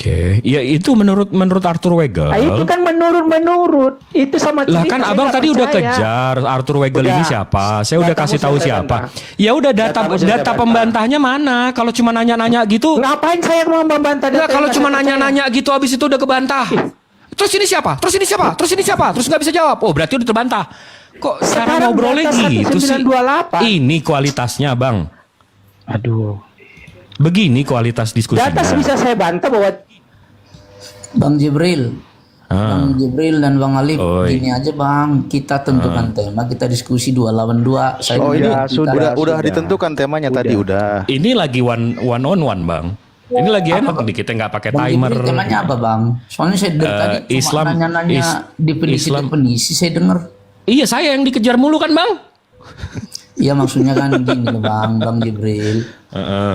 Oke, ya itu menurut Arthur Weigel. Itu kan menurut itu sama Lah cerita, kan saya abang nggak tadi udah percaya. kejar Arthur Weigel Udah. ini siapa? Saya udah Datamu kasih tahu sudah saya siapa. bantah. Ya udah Datamu sudah saya data bantah. pembantahnya mana? Kalau cuma nanya-nanya gitu. Ngapain saya mau membantah Enggak, data kalau yang cuma saya percaya? nanya-nanya gitu habis itu udah kebantah. Terus ini siapa? Terus ini siapa? Terus ini siapa? Terus nggak bisa jawab. Oh, berarti udah terbantah. Kok cara Sekarang ngobrolnya data gitu sih? 1928. Ini kualitasnya, Bang. Aduh. Begini kualitas diskusinya. Data bisa saya bantah bahwa Bang Jibril, Bang Jibril dan Bang Alif, Oi. gini aja Bang, kita tentukan tema, kita diskusi 2 lawan 2. Saya Oh, ini dengar kita- udah ditentukan temanya tadi udah. Ini lagi one on one, Bang. Ini lagi enak nih, kita nggak pakai Bang timer. Jibril temanya apa Bang? Soalnya saya dari tadi cuma Islam- nanya-nanya definisi saya dengar. Iya, saya yang dikejar mulu kan, Bang? Iya maksudnya kan gini loh Bang Jibril.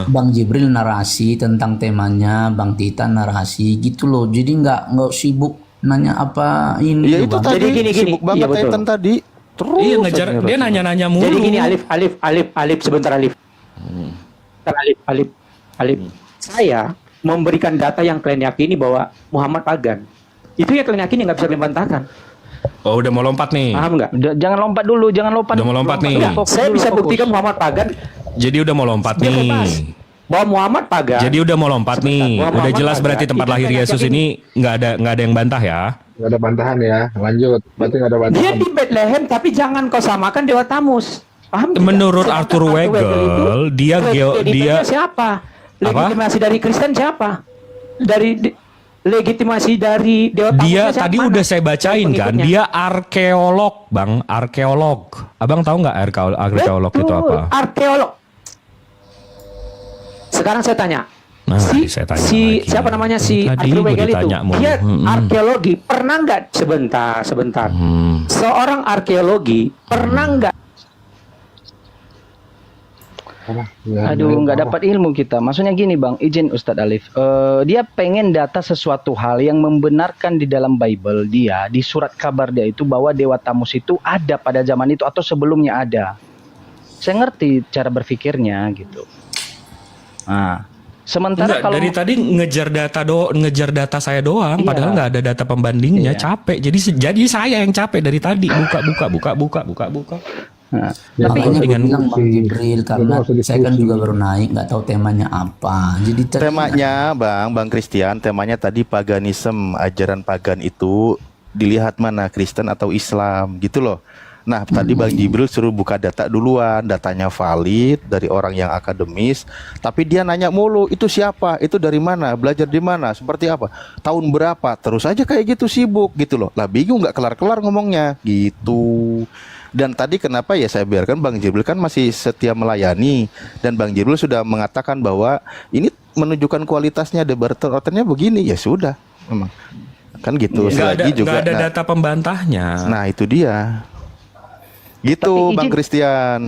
Bang Jibril narasi tentang temanya, Bang Titan narasi gitu loh. Jadi nggak sibuk nanya apa ini Ya loh, itu Bang. tadi Jadi gini, sibuk banget iya, betul. Titan tadi. Terus Iya, ngejar aja dia rasanya. nanya-nanya mulu. jadi gini Alif sebentar Alif. Alif. Saya memberikan data yang kalian yakini bahwa Muhammad pagan. Itu ya kalian yakini nggak bisa kalian bantahkan. Oh, udah mau lompat nih. Paham nggak? Jangan lompat dulu, jangan lompat. Udah mau lompat nih. Enggak, Fokus saya dulu, bisa fokus. buktikan Muhammad pagan. Jadi udah mau lompat Dia nih. bebas. Bahwa Muhammad pagan. Jadi udah mau lompat nih. Muhammad Udah jelas pagan. berarti tempat Itu lahir saya Yesus yakin. ini nggak ada yang bantah ya. Nggak ada bantahan ya, lanjut. Berarti nggak ada bantahan. Dia di Bethlehem, tapi jangan kau samakan Dewa Tamus. Paham tidak? Menurut Sedangkan Arthur Weigel, itu, dia kreditannya siapa? Legitimasi dari Kristen siapa? Legitimasi dari Dewa Tamus. Dia tadi udah saya bacain kan, dia arkeolog, Bang, arkeolog. Abang tahu nggak arkeolog itu apa? Arkeolog. Sekarang saya tanya. Nah, saya tanya lagi. Siapa namanya si Tadi Arthur gua Weigel itu? ditanya mulu. Dia arkeologi pernah nggak? Sebentar. Seorang arkeologi pernah nggak? Aduh, nggak dapat ilmu kita. Maksudnya gini Bang, izin Ustadz Alif. Dia pengen data sesuatu hal yang membenarkan di dalam Bible dia, di surat kabar dia itu bahwa Dewa Tamus itu ada pada zaman itu atau sebelumnya ada. Saya ngerti cara berpikirnya gitu. Nah, sementara Enggak, kalau dari tadi ngejar data saya doang, Iya. padahal nggak ada data pembandingnya, Iya. capek. Jadi saya yang capek dari tadi buka. Nah, Makanya gue dengan- bilang Bang Jibril karena Itu harus saya kan diskusi. juga baru naik, nggak tahu temanya apa. Jadi Temanya Bang Christian, temanya tadi paganisme, ajaran pagan itu dilihat mana Kristen atau Islam gitu loh. Nah, tadi Bang Jibril suruh buka data duluan, datanya valid dari orang yang akademis, tapi dia nanya mulu, itu siapa? Itu dari mana? Belajar di mana? Seperti apa? Tahun berapa? Terus aja kayak gitu sibuk gitu loh. Lah bingung nggak kelar-kelar ngomongnya gitu. Dan tadi kenapa ya saya biarkan Bang Jibril kan masih setia melayani, dan Bang Jibril sudah mengatakan bahwa ini menunjukkan kualitasnya debaternya begini, ya sudah memang kan gitu. Nggak Selagi juga ada nah, data pembantahnya. nah itu dia gitu. Tapi Bang izin- Christian,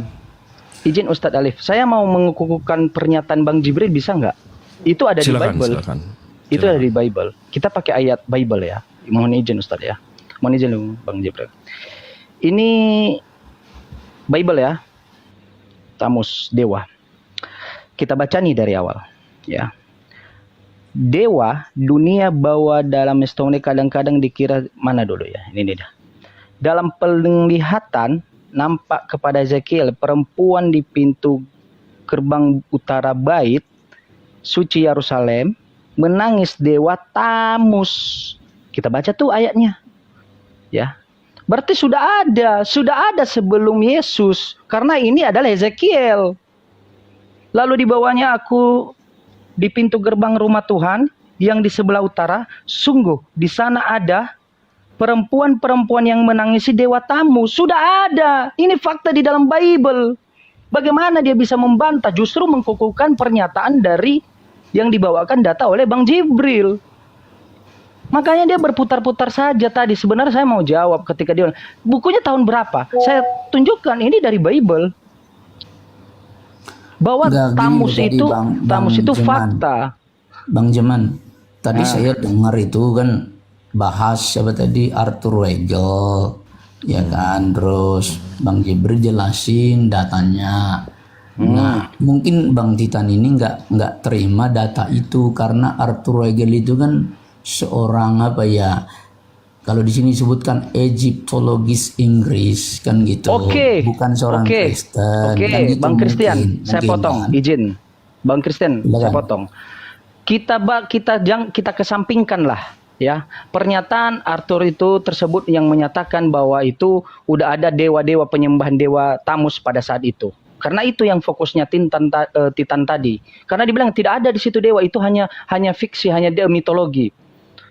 izin Ustadz Alif, saya mau mengukuhkan pernyataan Bang Jibril bisa nggak? Itu ada di Bible. Itu ada di Bible. Kita pakai ayat Bible ya. Mohon izin Ustadz ya. Mohon izin dulu, Bang Jibril. Ini Bible ya. Tamus, dewa. Kita baca nih dari awal ya. Dewa dunia bawa dalam stone kadang-kadang dikira mana dulu ya. Ini dah. Dalam penglihatan nampak kepada Ezekiel perempuan di pintu gerbang utara bait suci Yerusalem menangis Dewa Tamus. Kita baca tuh ayatnya. Ya. Berarti sudah ada sebelum Yesus, karena ini adalah Ezekiel. Lalu di bawahnya aku di pintu gerbang rumah Tuhan yang di sebelah utara, sungguh di sana ada perempuan-perempuan yang menangisi Dewa Tamus. Sudah ada. Ini fakta di dalam Bible. Bagaimana dia bisa membantah, justru mengkukuhkan pernyataan dari yang dibawakan data oleh Bang Jibril. Makanya dia berputar-putar saja tadi. Sebenarnya saya mau jawab ketika dia bukunya tahun berapa. Saya tunjukkan ini dari Bible. Bahwa Nggak, gini Tamus tadi, itu Bang Jeman. fakta. Bang Jeman, tadi saya dengar itu kan bahas siapa tadi Arthur Weigel, ya kan, terus Bang Jibril jelasin datanya. Nah, mungkin Bang Titan ini nggak terima data itu karena Arthur Weigel itu kan seorang apa ya? Kalau di sini disebutkan Egyptologis Inggris kan gitu. Bukan seorang Kristen. Kan gitu Bang Christian, saya mungkin, potong, kan? izin. Bang Christian, saya Silakan. potong. Kita kesampingkan lah ya. Pernyataan Arthur itu tersebut yang menyatakan bahwa itu udah ada dewa-dewa penyembahan dewa Tamus pada saat itu. Karena itu yang fokusnya Titan tadi. Karena dibilang tidak ada di situ dewa, itu hanya fiksi, hanya mitologi.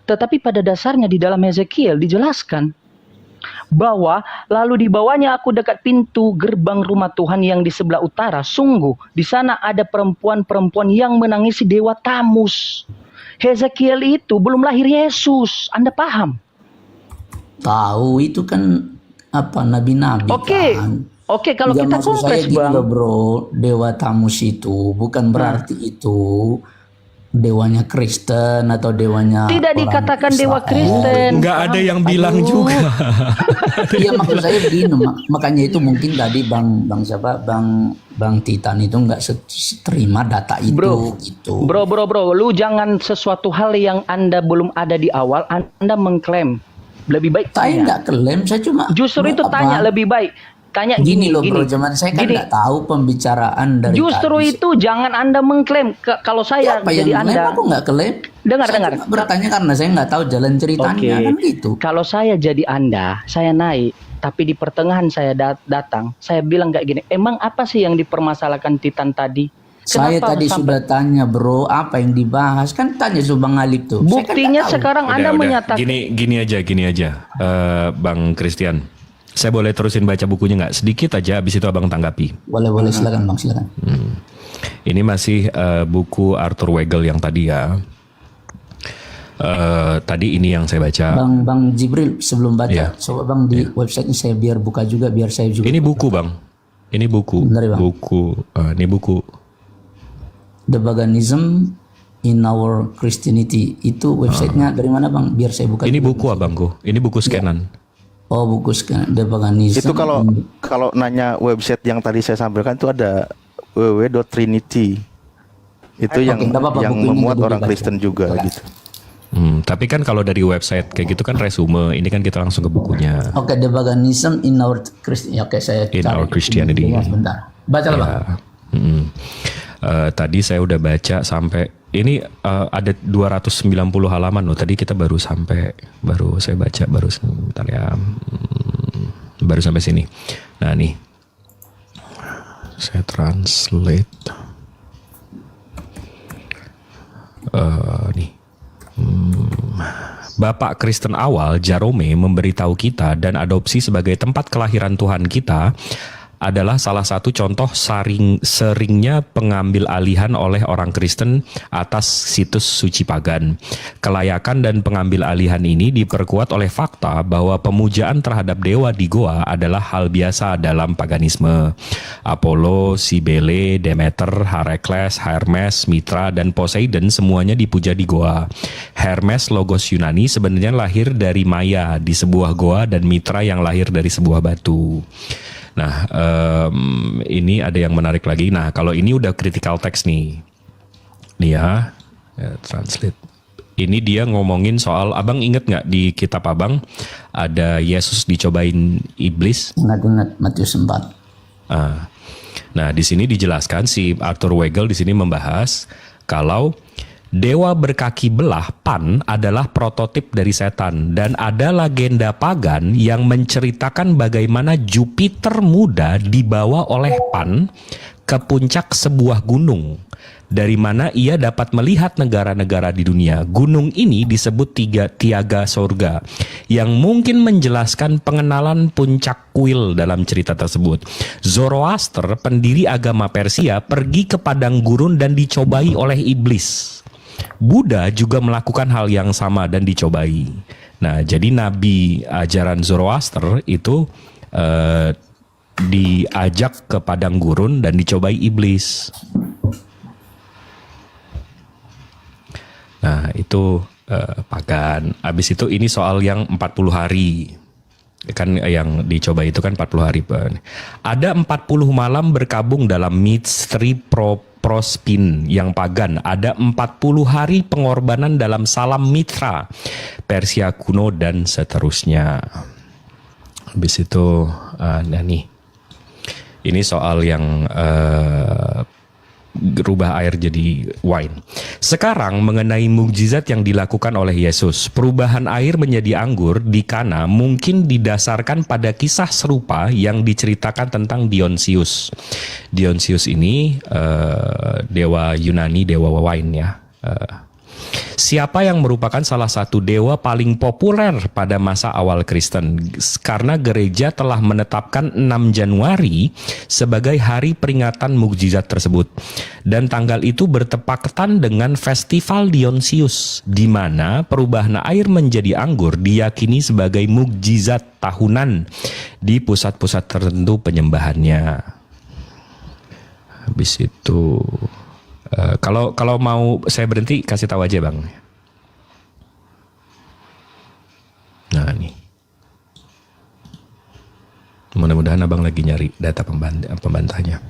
Tetapi pada dasarnya di dalam Hezekiel dijelaskan bahwa lalu dibawanya aku dekat pintu gerbang rumah Tuhan yang di sebelah utara. Sungguh di sana ada perempuan-perempuan yang menangisi dewa Tamus. Hezekiel itu belum lahir Yesus. Anda paham? Tahu itu kan apa nabi-nabi kan. Oke, kalau Nggak, kita maksud saya kompleks, gini Bang. loh, bro, dewa Tamus itu bukan berarti itu dewanya Kristen atau dewanya Tidak orang dikatakan dewa Israel. Kristen. Nggak ada yang bilang Aduh. juga. Iya, maksud saya begini, makanya itu mungkin tadi Bang Titan itu nggak terima data itu gitu. Bro, lu jangan sesuatu hal yang Anda belum ada di awal, Anda mengklaim. Lebih baik Saya tanya. nggak klaim, saya cuma Justru itu apa, tanya lebih baik. Tanya gini loh gini. bro, zaman saya kan Gini. nggak tahu pembicaraan dari Justru tadi. itu jangan Anda mengklaim. Kalau saya Siapa yang jadi klaim? Anda, Aku nggak klaim. Dengar. Saya cuma bertanya karena saya nggak tahu jalan ceritanya kan gitu. Kalau saya jadi Anda, saya naik, tapi di pertengahan saya datang, saya bilang kayak gini, emang apa sih yang dipermasalahkan Titan tadi? Saya Kenapa tadi sampai- sudah tanya bro, apa yang dibahas? Kan tanya Subang Alip tuh. Saya kan Buktinya nggak tahu. sekarang Anda menyatakan. Gini aja. Bang Christian. Saya boleh terusin baca bukunya nggak? Sedikit aja, habis itu abang tanggapi. Boleh silakan bang, silakan. Ini masih buku Arthur Weigel yang tadi ya. Tadi ini yang saya baca. Bang Jibril sebelum baca, Iya. coba bang di websitenya saya biar buka juga biar saya juga. Ini buku bang. Ini buku. Bentar ya, Bang. Ini buku. The Paganism in Our Christianity itu websitenya dari mana bang? Biar saya buka. Ini juga. buku abangku. Ini buku scanan. Oh buku scan The Paganism. Itu kalau nanya website yang tadi saya sampaikan itu ada www.trinity. Itu yang nggak apa-apa, buku ini memuat jadi orang dibaca. Kristen juga gitu. Tapi kan kalau dari website kayak gitu kan resume. Ini kan kita langsung ke bukunya. Oke, The Paganism in Our Christianity. Oke, saya In cari. Our Christianity. Sebentar. Bacalah bang. Tadi saya udah baca sampai ini ada 290 halaman loh. Tadi kita baru saya baca sebentar ya. Baru sampai sini. Nah nih. Saya translate. Nih. Bapak Kristen awal Jerome memberitahu kita dan adopsi sebagai tempat kelahiran Tuhan kita adalah salah satu contoh seringnya pengambil alihan oleh orang Kristen atas situs suci pagan. Kelayakan dan pengambil alihan ini diperkuat oleh fakta bahwa pemujaan terhadap dewa di goa adalah hal biasa dalam paganisme. Apollo, Cybele, Demeter, Herakles, Hermes, Mitra, dan Poseidon semuanya dipuja di goa. Hermes, logos Yunani, sebenarnya lahir dari Maya di sebuah goa dan Mitra yang lahir dari sebuah batu. Nah, ini ada yang menarik lagi. Nah, kalau ini udah critical text nih. Nih ya, translate. Ini dia ngomongin soal, abang inget nggak di kitab abang ada Yesus dicobain iblis? Ingat Matius 4. Nah, di sini dijelaskan si Arthur Weigel di sini membahas kalau dewa berkaki belah Pan adalah prototip dari setan dan ada legenda pagan yang menceritakan bagaimana Jupiter muda dibawa oleh Pan ke puncak sebuah gunung dari mana ia dapat melihat negara-negara di dunia. Gunung ini disebut tiaga surga yang mungkin menjelaskan pengenalan puncak kuil dalam cerita tersebut. Zoroaster, pendiri agama Persia, pergi ke padang gurun dan dicobai oleh iblis. Buddha juga melakukan hal yang sama dan dicobai. Nah, jadi nabi ajaran Zoroaster itu diajak ke padang gurun dan dicobai iblis. Nah, itu pagan. Habis itu ini soal yang 40 hari. Kan yang dicoba itu kan 40 hari. Ada 40 malam berkabung dalam misteri prospin yang pagan. Ada 40 hari pengorbanan dalam salam mitra Persia kuno dan seterusnya. Habis itu nah nih. Ini soal yang rubah air jadi wine. Sekarang mengenai mukjizat yang dilakukan oleh Yesus. Perubahan air menjadi anggur di Kana mungkin didasarkan pada kisah serupa yang diceritakan tentang Dionysius. Dionysius ini dewa Yunani, dewa wine ya. Siapa yang merupakan salah satu dewa paling populer pada masa awal Kristen, karena gereja telah menetapkan 6 Januari sebagai hari peringatan mukjizat tersebut, dan tanggal itu bertepatan dengan festival Dionysius, di mana perubahan air menjadi anggur diyakini sebagai mukjizat tahunan di pusat-pusat tertentu penyembahannya. Habis itu kalau mau saya berhenti kasih tahu aja bang. Nah nih, mudah-mudahan abang lagi nyari data pembantahnya.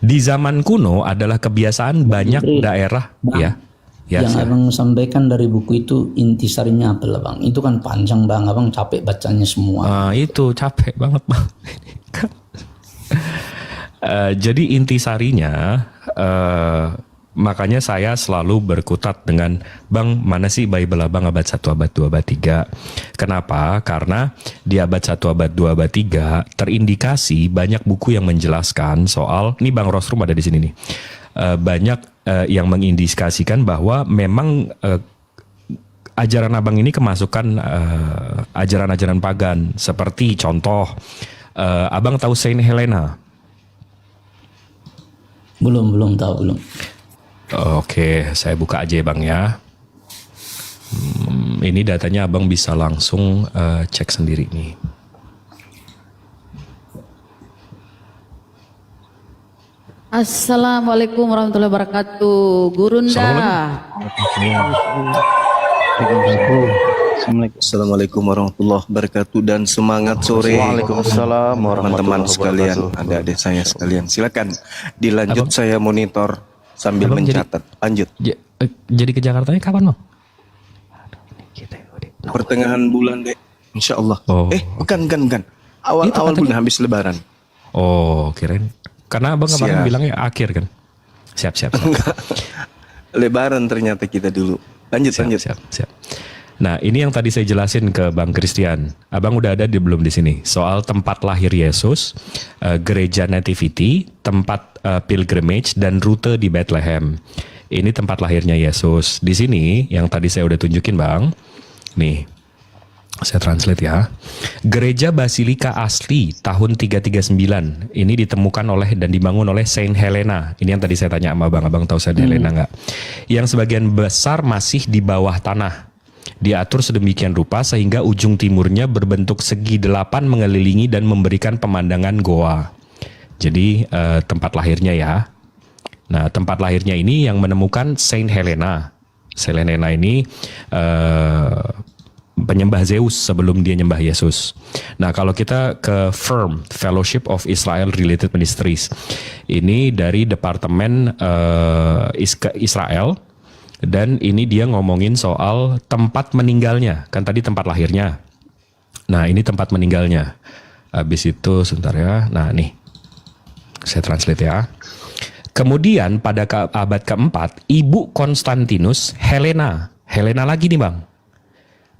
Di zaman kuno adalah kebiasaan banyak daerah bang, ya. Yang abang sampaikan dari buku itu intisarinya apa lah bang? Itu kan panjang bang, abang capek bacanya semua. Itu capek banget bang. Jadi intisarinya, makanya saya selalu berkutat dengan bang, mana sih Bible abang abad 1, abad 2, abad 3. Kenapa? Karena di abad 1, abad 2, abad 3 terindikasi banyak buku yang menjelaskan soal, ini Bang Rosrum ada di sini nih, banyak yang mengindikasikan bahwa memang ajaran abang ini kemasukan ajaran-ajaran pagan. Seperti contoh, abang tahu Saint Helena? Belum tahu belum. Oke, saya buka aja ya bang ya. Ini datanya abang bisa langsung cek sendiri nih. Assalamualaikum warahmatullahi wabarakatuh. Gurunda. Assalamualaikum warahmatullahi wabarakatuh dan semangat sore. Waalaikumsalam teman-teman sekalian, adik-adik saya sekalian. Silakan dilanjut, saya monitor sambil mencatat. Lanjut. Jadi ke Jakartanya kapan bang? Pertengahan bulan deh, insya Allah. Bukan. Awal bulan habis Lebaran. Oh, kirain. Karena abang kemarin bilangnya akhir kan. Siap. Lebaran ternyata kita dulu. Lanjut. Siap. Nah, ini yang tadi saya jelasin ke Bang Christian. Abang udah ada belum di sini? Soal tempat lahir Yesus, gereja Nativity, tempat pilgrimage, dan rute di Bethlehem. Ini tempat lahirnya Yesus. Di sini, yang tadi saya udah tunjukin Bang. Nih, saya translate ya. Gereja Basilika asli tahun 339. Ini ditemukan oleh dan dibangun oleh Saint Helena. Ini yang tadi saya tanya sama Abang tahu Saint Helena nggak? Yang sebagian besar masih di bawah tanah. Diatur sedemikian rupa sehingga ujung timurnya berbentuk segi 8 mengelilingi dan memberikan pemandangan goa. Jadi tempat lahirnya ya. Nah, tempat lahirnya ini yang menemukan Saint Helena. Saint Helena ini penyembah Zeus sebelum dia nyembah Yesus. Nah, kalau kita ke FIRM, Fellowship of Israel Related Ministries, ini dari Departemen Israel, dan ini dia ngomongin soal tempat meninggalnya. Kan tadi tempat lahirnya. Nah, ini tempat meninggalnya. Habis itu sebentar ya. Nah, nih. Saya translate ya. Kemudian pada abad keempat, Ibu Konstantinus, Helena lagi nih Bang,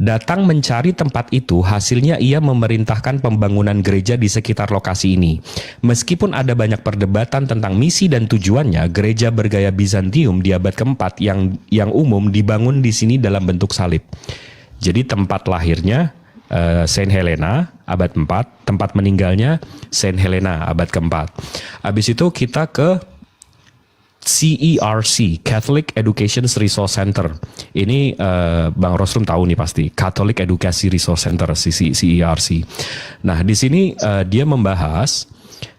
datang mencari tempat itu. Hasilnya ia memerintahkan pembangunan gereja di sekitar lokasi ini. Meskipun ada banyak perdebatan tentang misi dan tujuannya, gereja bergaya Bizantium di abad keempat yang umum dibangun di sini dalam bentuk salib. Jadi tempat lahirnya Saint Helena abad 4, tempat meninggalnya Saint Helena abad keempat. Habis itu kita ke CERC, Catholic Education Resource Center. Ini Bang Rosrum tahu nih pasti, Catholic Education Resource Center, CERC. Nah, di sini dia membahas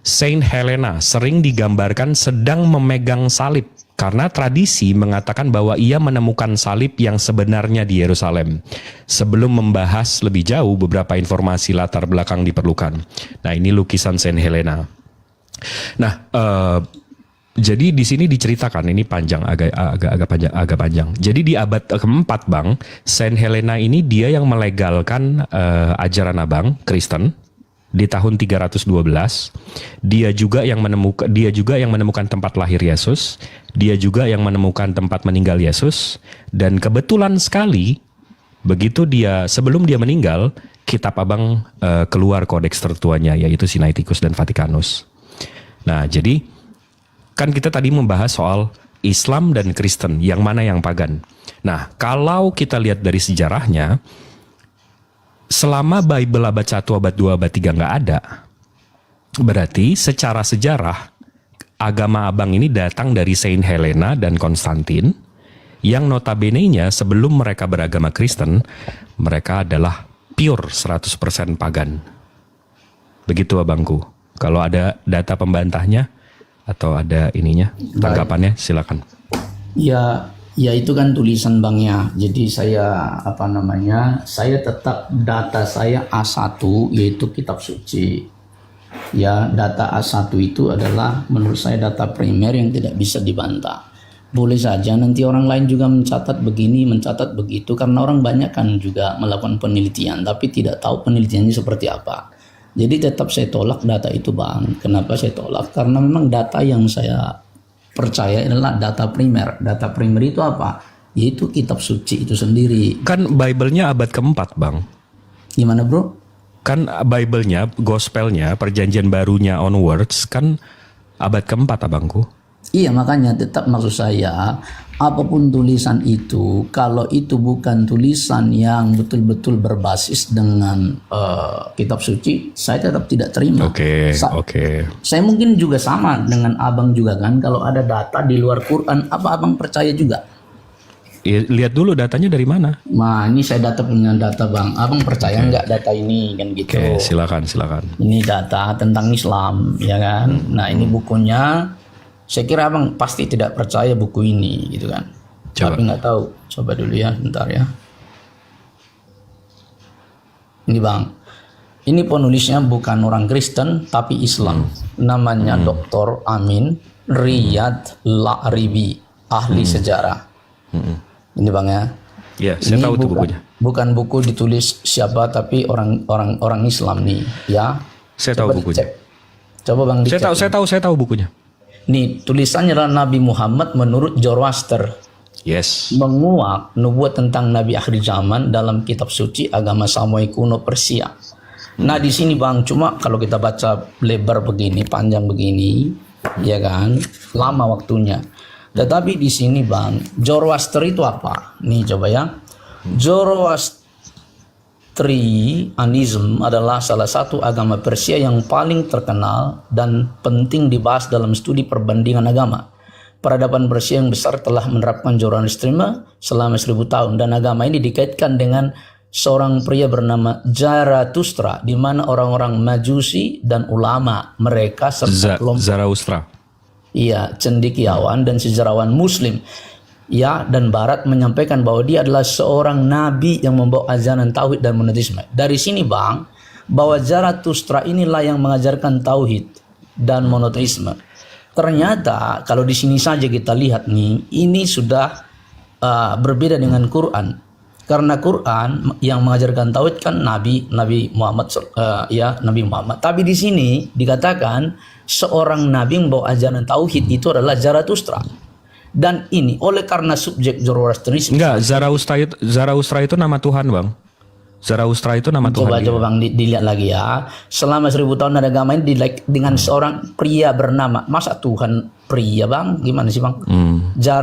Saint Helena sering digambarkan sedang memegang salib Karena tradisi mengatakan bahwa ia menemukan salib yang sebenarnya di Yerusalem. Sebelum membahas lebih jauh, beberapa informasi latar belakang diperlukan. Nah, ini lukisan Saint Helena. Nah, jadi di sini diceritakan, ini panjang, agak panjang. Jadi di abad keempat, Bang, Saint Helena ini dia yang melegalkan ajaran Abang Kristen. Di tahun 312, dia juga yang menemukan tempat lahir Yesus, dia juga yang menemukan tempat meninggal Yesus, dan kebetulan sekali sebelum dia meninggal, kitab Abang keluar kodeks tertuanya, yaitu Sinaiticus dan Vaticanus. Nah, jadi kan kita tadi membahas soal Islam dan Kristen, yang mana yang pagan. Nah, kalau kita lihat dari sejarahnya, selama Bible abad 1, abad 2, abad 3 nggak ada, berarti secara sejarah agama Abang ini datang dari Saint Helena dan Konstantin, yang notabene-nya sebelum mereka beragama Kristen, mereka adalah pure 100% pagan. Begitu Abangku. Kalau ada data pembantahnya atau ada ininya, tanggapannya silakan. Ya itu kan tulisan Bangnya. Jadi saya saya tetap data saya A1 yaitu kitab suci. Ya, data A1 itu adalah menurut saya data primer yang tidak bisa dibantah. Boleh saja nanti orang lain juga mencatat begini, mencatat begitu, karena orang banyak kan juga melakukan penelitian tapi tidak tahu penelitiannya seperti apa. Jadi tetap saya tolak data itu, Bang. Kenapa saya tolak? Karena memang data yang saya percaya adalah data primer. Data primer itu apa? Yaitu kitab suci itu sendiri. Kan Bible-nya abad keempat, Bang. Gimana, Bro? Kan Bible-nya, Gospel-nya, perjanjian barunya onwards, kan abad keempat, Abangku. Iya, makanya tetap maksud saya, apapun tulisan itu, kalau itu bukan tulisan yang betul-betul berbasis dengan kitab suci, saya tetap tidak terima. Oke. Saya mungkin juga sama dengan Abang juga kan, kalau ada data di luar Quran, apa Abang percaya juga? Ya, lihat dulu datanya dari mana. Nah, ini saya punya data Bang. Abang percaya nggak data ini kan gitu? Oke, silakan. Ini data tentang Islam, ya kan? Nah, ini bukunya. Saya kira Abang pasti tidak percaya buku ini, gitu kan? Coba. Tapi nggak tahu. Coba dulu ya, bentar ya. Ini Bang. Ini penulisnya bukan orang Kristen, tapi Islam. Namanya Dr. Amin Riyad La'ribi, ahli sejarah. Ini Bang ya. Ya, saya tahu tuh bukunya. Bukan buku ditulis siapa, tapi orang Islam nih, ya. Saya tahu bukunya. Dicek. Coba Bang dicek. Saya tahu bukunya. Nih, tulisannya adalah Nabi Muhammad menurut Zoroaster. Yes. Menguak nubuat tentang Nabi akhir zaman dalam kitab suci agama Samoa kuno Persia. Nah, di sini Bang, cuma kalau kita baca lebar begini, panjang begini, ya kan, lama waktunya. Tetapi di sini Bang, Zoroaster itu apa? Nih coba ya. Zoroastrianism adalah salah satu agama Persia yang paling terkenal dan penting dibahas dalam studi perbandingan agama. Peradaban Persia yang besar telah menerapkan Zoroastrisme selama 1000 tahun, dan agama ini dikaitkan dengan seorang pria bernama Zarathustra, di mana orang-orang Majusi dan ulama mereka serta kelompok Zarathustra. Iya, cendekiawan dan sejarawan Muslim, ya, dan Barat menyampaikan bahwa dia adalah seorang nabi yang membawa ajaran tauhid dan monoteisme. Dari sini Bang, bahwa Zarathustra inilah yang mengajarkan tauhid dan monoteisme. Ternyata kalau di sini saja kita lihat nih, ini sudah berbeda dengan Quran. Karena Quran yang mengajarkan tauhid kan Nabi Muhammad, Nabi Muhammad. Tapi di sini dikatakan seorang nabi yang membawa ajaran tauhid itu adalah Zarathustra. Dan ini oleh karena subjek Zoroastrianisme. Enggak, Zarathustra itu nama Tuhan, Bang. Zarathustra itu nama Tuhan. Coba Bang dilihat lagi ya. Selama 1000 tahun ada agama ini dengan seorang pria bernama. Masa Tuhan pria Bang? Gimana sih Bang?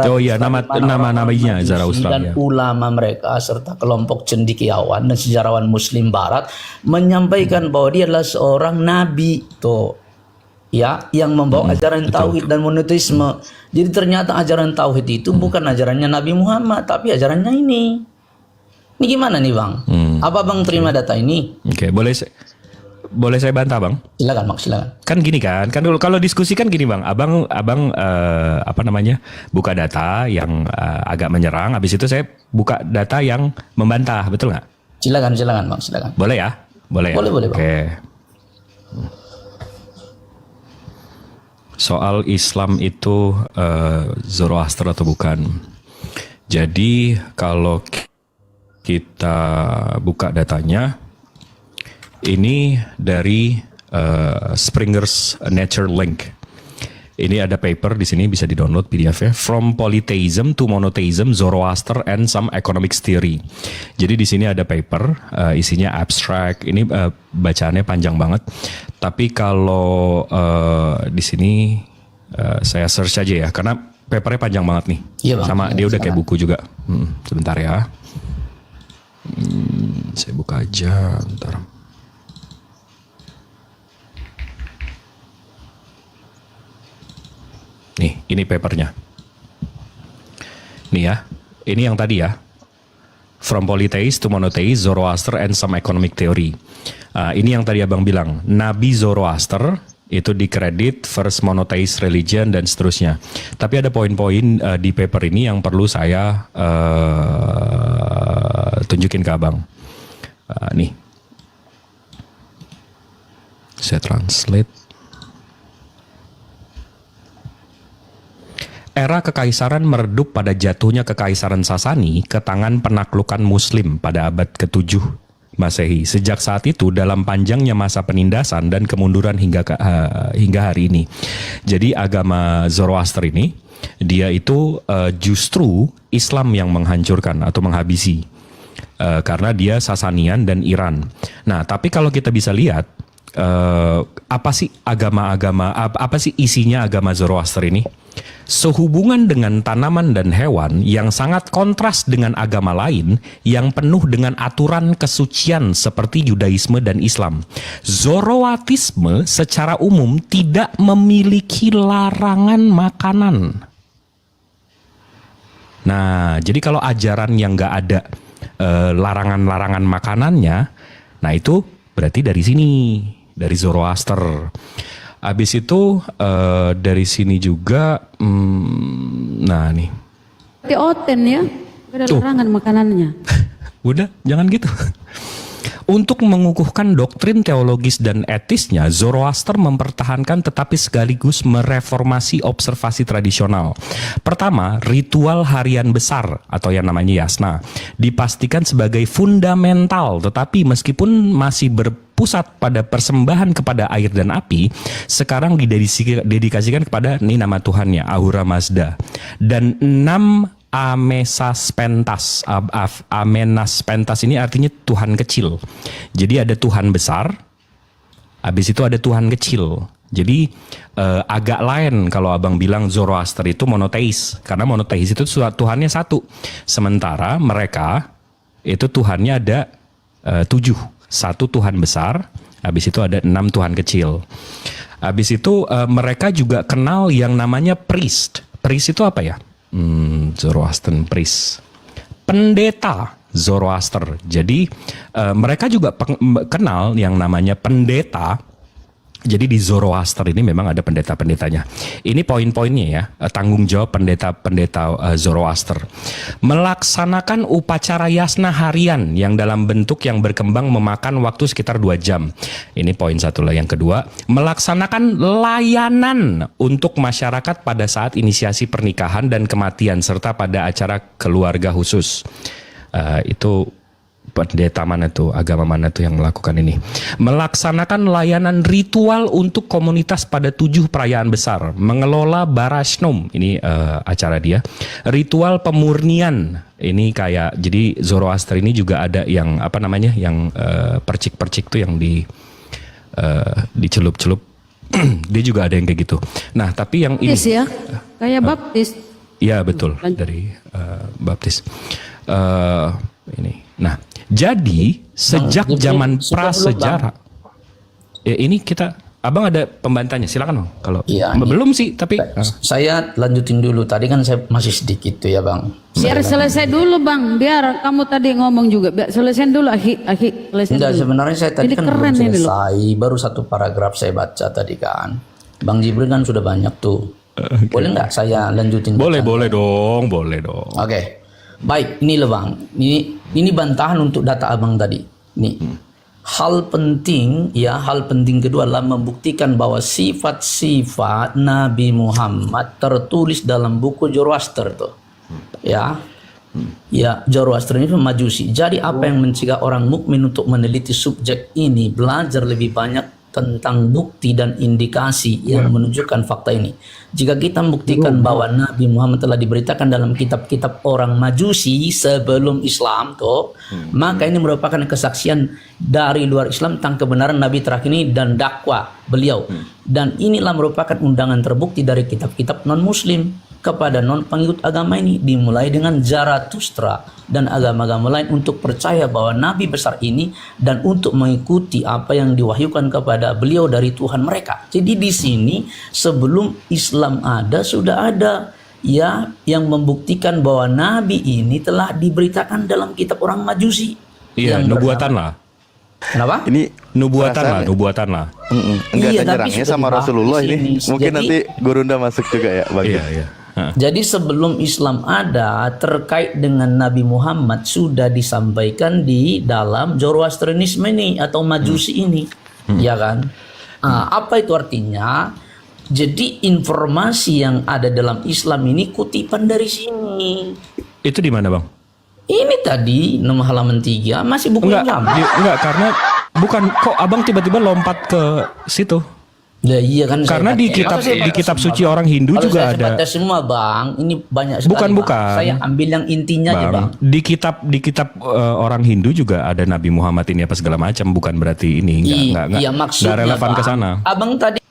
Oh iya, nama-namanya Zarathustra. Dan ulama mereka serta kelompok cendekiawan dan sejarawan Muslim Barat menyampaikan bahwa dia adalah seorang nabi. Tuh. Ya, yang membawa ajaran tauhid dan monoteisme. Jadi ternyata ajaran tauhid itu bukan ajarannya Nabi Muhammad, tapi ajarannya ini. Ini gimana nih Bang? Apa Bang terima data ini? Oke, boleh boleh saya bantah Bang? Silakan Bang, silakan. Kan gini kan kalau diskusi kan gini Bang, abang apa namanya, buka data yang agak menyerang, habis itu saya buka data yang membantah, betul nggak? Silakan Bang, silakan. Boleh ya? Boleh ya? Boleh Bang. Oke. Soal Islam itu Zoroaster atau bukan? Jadi kalau kita buka datanya, ini dari Springer's Nature Link. Ini ada paper di sini, bisa di-download PDF-nya. From Polytheism to Monotheism, Zoroaster and Some Economics Theory. Jadi di sini ada paper, isinya abstract. Ini bacaannya panjang banget. Tapi kalau di sini saya search aja ya, karena papernya panjang banget nih. Iya, Bang. Sama dia udah kayak Silakan. buku juga. Sebentar ya. Saya buka aja, bentar. Nih, ini papernya. Nih ya, ini yang tadi ya. From Polytheist to Monotheist, Zoroaster and Some Economic Theory. Ini yang tadi abang bilang, Nabi Zoroaster itu dikredit first monotheist religion dan seterusnya. Tapi ada poin-poin di paper ini yang perlu saya tunjukin ke abang. Nih, saya translate. Era kekaisaran meredup pada jatuhnya kekaisaran Sasani ke tangan penaklukan Muslim pada abad ke-7 Masehi. Sejak saat itu dalam panjangnya masa penindasan dan kemunduran hingga hari ini. Jadi agama Zoroaster ini, dia itu justru Islam yang menghancurkan atau menghabisi. Karena dia Sasanian dan Iran. Nah, tapi kalau kita bisa lihat, apa sih apa sih isinya agama Zoroaster ini? Sehubungan dengan tanaman dan hewan yang sangat kontras dengan agama lain yang penuh dengan aturan kesucian seperti Yudaisme dan Islam. Zoroastisme secara umum tidak memiliki larangan makanan. Nah, jadi kalau ajaran yang nggak ada larangan-larangan makanannya, nah itu berarti dari sini, dari Zoroaster. Habis itu dari sini juga, nah nih. Berarti oten ya, ada larangan makanannya. Udah, jangan gitu. Untuk mengukuhkan doktrin teologis dan etisnya, Zoroaster mempertahankan tetapi sekaligus mereformasi observasi tradisional. Pertama, ritual harian besar atau yang namanya yasna dipastikan sebagai fundamental, tetapi meskipun masih berpusat pada persembahan kepada air dan api, sekarang didedikasikan kepada ini nama Tuhannya, Ahura Mazda. Dan 6 Amesas Pentas. Amenas Pentas ini artinya Tuhan kecil. Jadi ada Tuhan besar, habis itu ada Tuhan kecil. Jadi agak lain kalau abang bilang Zoroaster itu monoteis, karena monoteis itu Tuhannya satu. Sementara mereka itu Tuhannya ada 7. Satu Tuhan besar, habis itu ada 6 Tuhan kecil. Habis itu mereka juga kenal yang namanya priest. Priest itu apa ya? Zoroastrian priest, pendeta Zoroaster. Jadi mereka juga kenal yang namanya pendeta. Jadi di Zoroaster ini memang ada pendeta-pendetanya. Ini poin-poinnya ya, tanggung jawab pendeta-pendeta Zoroaster. Melaksanakan upacara yasna harian yang dalam bentuk yang berkembang memakan waktu sekitar 2 jam. Ini poin satu lah. Yang kedua, melaksanakan layanan untuk masyarakat pada saat inisiasi pernikahan dan kematian serta pada acara keluarga khusus. Itu pendeta mana tuh, agama mana tuh yang melakukan ini. Melaksanakan layanan ritual untuk komunitas pada 7 perayaan besar. Mengelola Barashnum, ini acara dia. Ritual pemurnian, ini kayak, jadi Zoroaster ini juga ada yang apa namanya, yang percik-percik tuh yang dicelup-celup. Dia juga ada yang kayak gitu. Nah tapi yang ini Baptis ya, kayak baptis. Iya betul, dari baptis. Ini. Nah, jadi sejak zaman prasejarah, ini kita Abang ada pembantahnya, silakan Bang. Kalau Iya, belum sih, tapi Saya lanjutin dulu. Tadi kan saya masih sedikit tuh ya Bang. Biar selesai dulu Bang, biar kamu tadi ngomong juga, biar selesai dulu Aki, selesai Enggak, dulu. sebenarnya saya tadi Ini kan keren belum ini loh. selesai. Baru satu paragraf saya baca tadi kan. Bang Jibril kan sudah banyak tuh. Boleh nggak saya lanjutin? boleh bacaan? boleh dong. Oke. Baik, ini loh Bang. Ini bantahan untuk data Abang tadi. Nih. Hal penting kedua adalah membuktikan bahwa sifat-sifat Nabi Muhammad tertulis dalam buku Zoroaster tuh. Ya. Ya, Zoroaster ini Majusi. Jadi apa yang mencegah orang mukmin untuk meneliti subjek ini, belajar lebih banyak tentang bukti dan indikasi yang menunjukkan fakta ini. Jika kita membuktikan bahwa Nabi Muhammad telah diberitakan dalam kitab-kitab orang Majusi sebelum Islam tuh, maka ini merupakan kesaksian dari luar Islam tentang kebenaran Nabi terakhir ini dan dakwah beliau. Dan inilah merupakan undangan terbukti dari kitab-kitab non-muslim kepada non-pengikut agama ini, dimulai dengan Zarathustra dan agama-agama lain untuk percaya bahwa Nabi besar ini dan untuk mengikuti apa yang diwahyukan kepada beliau dari Tuhan mereka. Jadi di sini sebelum Islam ada, sudah ada ya yang membuktikan bahwa Nabi ini telah diberitakan dalam kitab orang Majusi. Iya, yang nubuatan bernama- lah. Kenapa? Ini Nubuatan perasaan- lah. Enggak Iya, ada tapi nyerangnya sudah sama dibahas Rasulullah di ini. sini. Mungkin Jadi- nanti Gurunda masuk juga ya, Bang. Iya. Jadi sebelum Islam ada, terkait dengan Nabi Muhammad sudah disampaikan di dalam Zoroastrianisme ini atau Majusi ini, ya kan? Apa itu artinya? Jadi informasi yang ada dalam Islam ini kutipan dari sini. Itu di mana Bang? Ini tadi nomor halaman 3 masih buku yang sama. Enggak, karena bukan kok Abang tiba-tiba lompat ke situ. Lah iya kan. Karena di kitab suci orang Hindu Kalau juga saya ada. baca semua Bang, ini banyak sekali. Bukan. Bang. Saya ambil yang intinya aja Bang. Di kitab orang Hindu juga ada Nabi Muhammad ini apa segala macam, bukan berarti ini enggak Iya maksudnya relevan ke Bang, sana. Abang tadi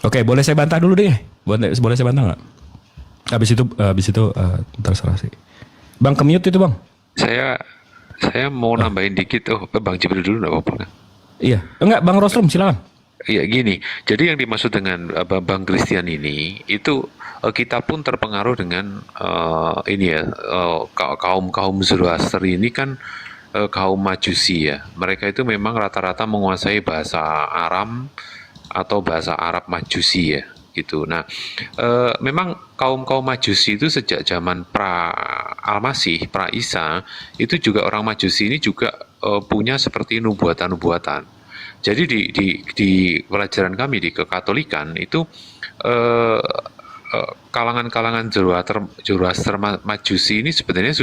Oke, boleh saya bantah dulu deh. Boleh saya bantah nggak? Habis itu terserah sih. Bang ke-mute itu Bang. Saya mau nambahin dikit. Bang Jibril dulu nggak apa-apa kan? Iya. Enggak, Bang Rosrum silakan. Iya gini, jadi yang dimaksud dengan Bang Christian ini itu kita pun terpengaruh dengan kaum Zoroaster ini kan kaum Majusi ya. Mereka itu memang rata-rata menguasai bahasa Aram atau bahasa Arab Majusi ya gitu. Nah, memang kaum Majusi itu sejak zaman pra Al-Masih, pra Isa itu juga orang Majusi ini juga punya seperti nubuatan-nubuatan. Jadi di pelajaran kami di kekatolikan itu kalangan-kalangan Zoroaster Majusi ini sebenarnya